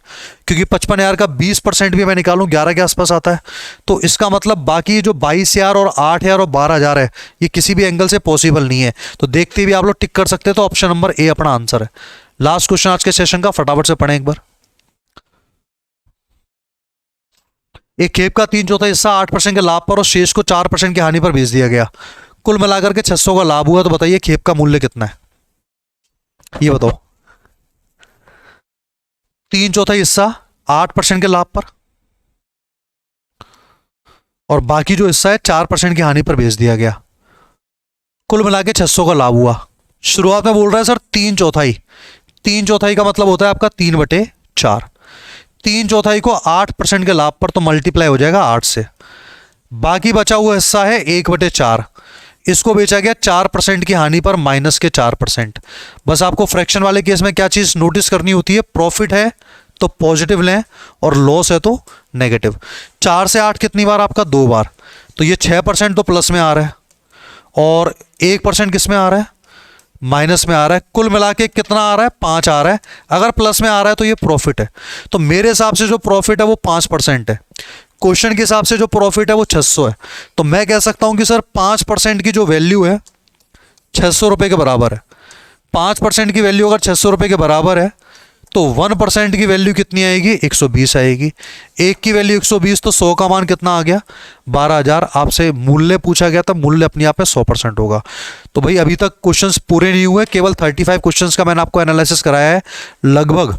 क्योंकि 55,000 का 20% भी मैं निकालूं 11 के आसपास आता है। तो इसका मतलब बाकी जो 22,000 और 8,000 और 12,000 है, ये किसी भी एंगल से पॉसिबल नहीं है। तो देखते हुए आप लोग टिक कर सकते हैं। तो ऑप्शन नंबर ए अपना आंसर है। लास्ट क्वेश्चन आज के सेशन का, फटाफट से पढ़ें एक बार। एक खेप का 3/4 हिस्सा 8% के लाभ पर और शेष को 4% की हानि पर बेच दिया गया। कुल मिलाकर के 600 का लाभ हुआ। तो बताइए खेप का मूल्य कितना है? ये बताओ। 3/4 हिस्सा 8% के लाभ पर, और बाकी जो हिस्सा है 4% की हानि पर बेच दिया गया। कुल मिला के 600 का लाभ हुआ। शुरुआत में बोल रहा है सर 3/4, 3/4 का मतलब होता है आपका 3/4। 3/4 को 8% के लाभ पर तो मल्टीप्लाई हो जाएगा 8 से। बाकी बचा हुआ हिस्सा है 1/4, इसको बेचा गया 4% की हानि पर माइनस के 4%। बस आपको फ्रैक्शन वाले केस में क्या चीज नोटिस करनी होती है, प्रॉफिट है तो पॉजिटिव लें और लॉस है तो नेगेटिव। 4 से 8 कितनी बार आपका, 2 बार, तो ये 6% तो प्लस में आ रहा है और 1% किस में आ रहा है, माइनस में आ रहा है। कुल मिला के कितना आ रहा है, 5 आ रहा है। अगर प्लस में आ रहा है तो ये प्रॉफिट है। तो मेरे हिसाब से जो प्रॉफिट है वो 5% है। क्वेश्चन के हिसाब से जो प्रॉफिट है वो 600 है। तो मैं कह सकता हूं कि सर 5% की जो वैल्यू है 600 रुपए के बराबर है। 5% की वैल्यू अगर 600 रुपए के बराबर है तो 1% की वैल्यू कितनी आएगी, 120 आएगी। एक की वैल्यू 120 तो 100 का मान कितना आ गया, 12,000। आपसे मूल्य पूछा गया था, मूल्य अपने आप में 100% होगा। तो भाई अभी तक क्वेश्चंस पूरे नहीं हुए, केवल 35 क्वेश्चंस का मैंने आपको एनालिसिस कराया है। लगभग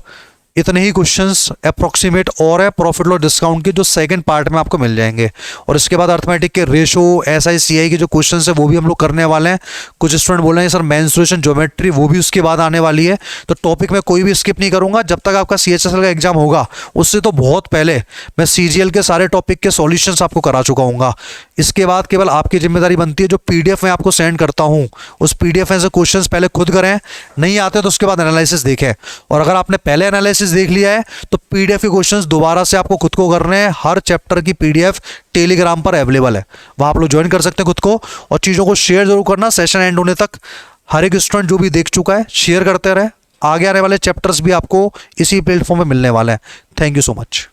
इतने ही क्वेश्चंस अप्रोक्सीमेट और है प्रॉफिट लॉस डिस्काउंट के, जो सेकंड पार्ट में आपको मिल जाएंगे। और इसके बाद अर्थमेटिक के रेशो, SI CI के जो क्वेश्चंस है वो भी हम लोग करने वाले हैं। कुछ स्टूडेंट बोल रहे हैं सर मेंस्ट्रुएशन ज्योमेट्री, वो भी उसके बाद आने वाली है। तो टॉपिक में कोई भी स्किप नहीं करूंगा। जब तक आपका CHSL का एग्जाम होगा उससे तो बहुत पहले मैं CGL के सारे टॉपिक के सॉल्यूशंस आपको करा चुका हूँ। इसके बाद केवल आपकी जिम्मेदारी बनती है, जो PDF मैं आपको सेंड करता हूँ उस PDF में से क्वेश्चंस पहले खुद करें, नहीं आते तो उसके बाद एनालिसिस देखें। और अगर आपने पहले एनालिसिस देख लिया है तो PDF के क्वेश्चंस दोबारा से आपको खुद को करने हैं। हर चैप्टर की PDF टेलीग्राम पर अवेलेबल है, वहां आप लोग ज्वाइन कर सकते हैं खुद को। और चीजों को शेयर जरूर करना, सेशन एंड होने तक हर एक स्टूडेंट जो भी देख चुका है शेयर करते रहे। आगे आने वाले चैप्टर्स भी आपको इसी प्लेटफॉर्म पे मिलने वाले हैं। Thank you so much.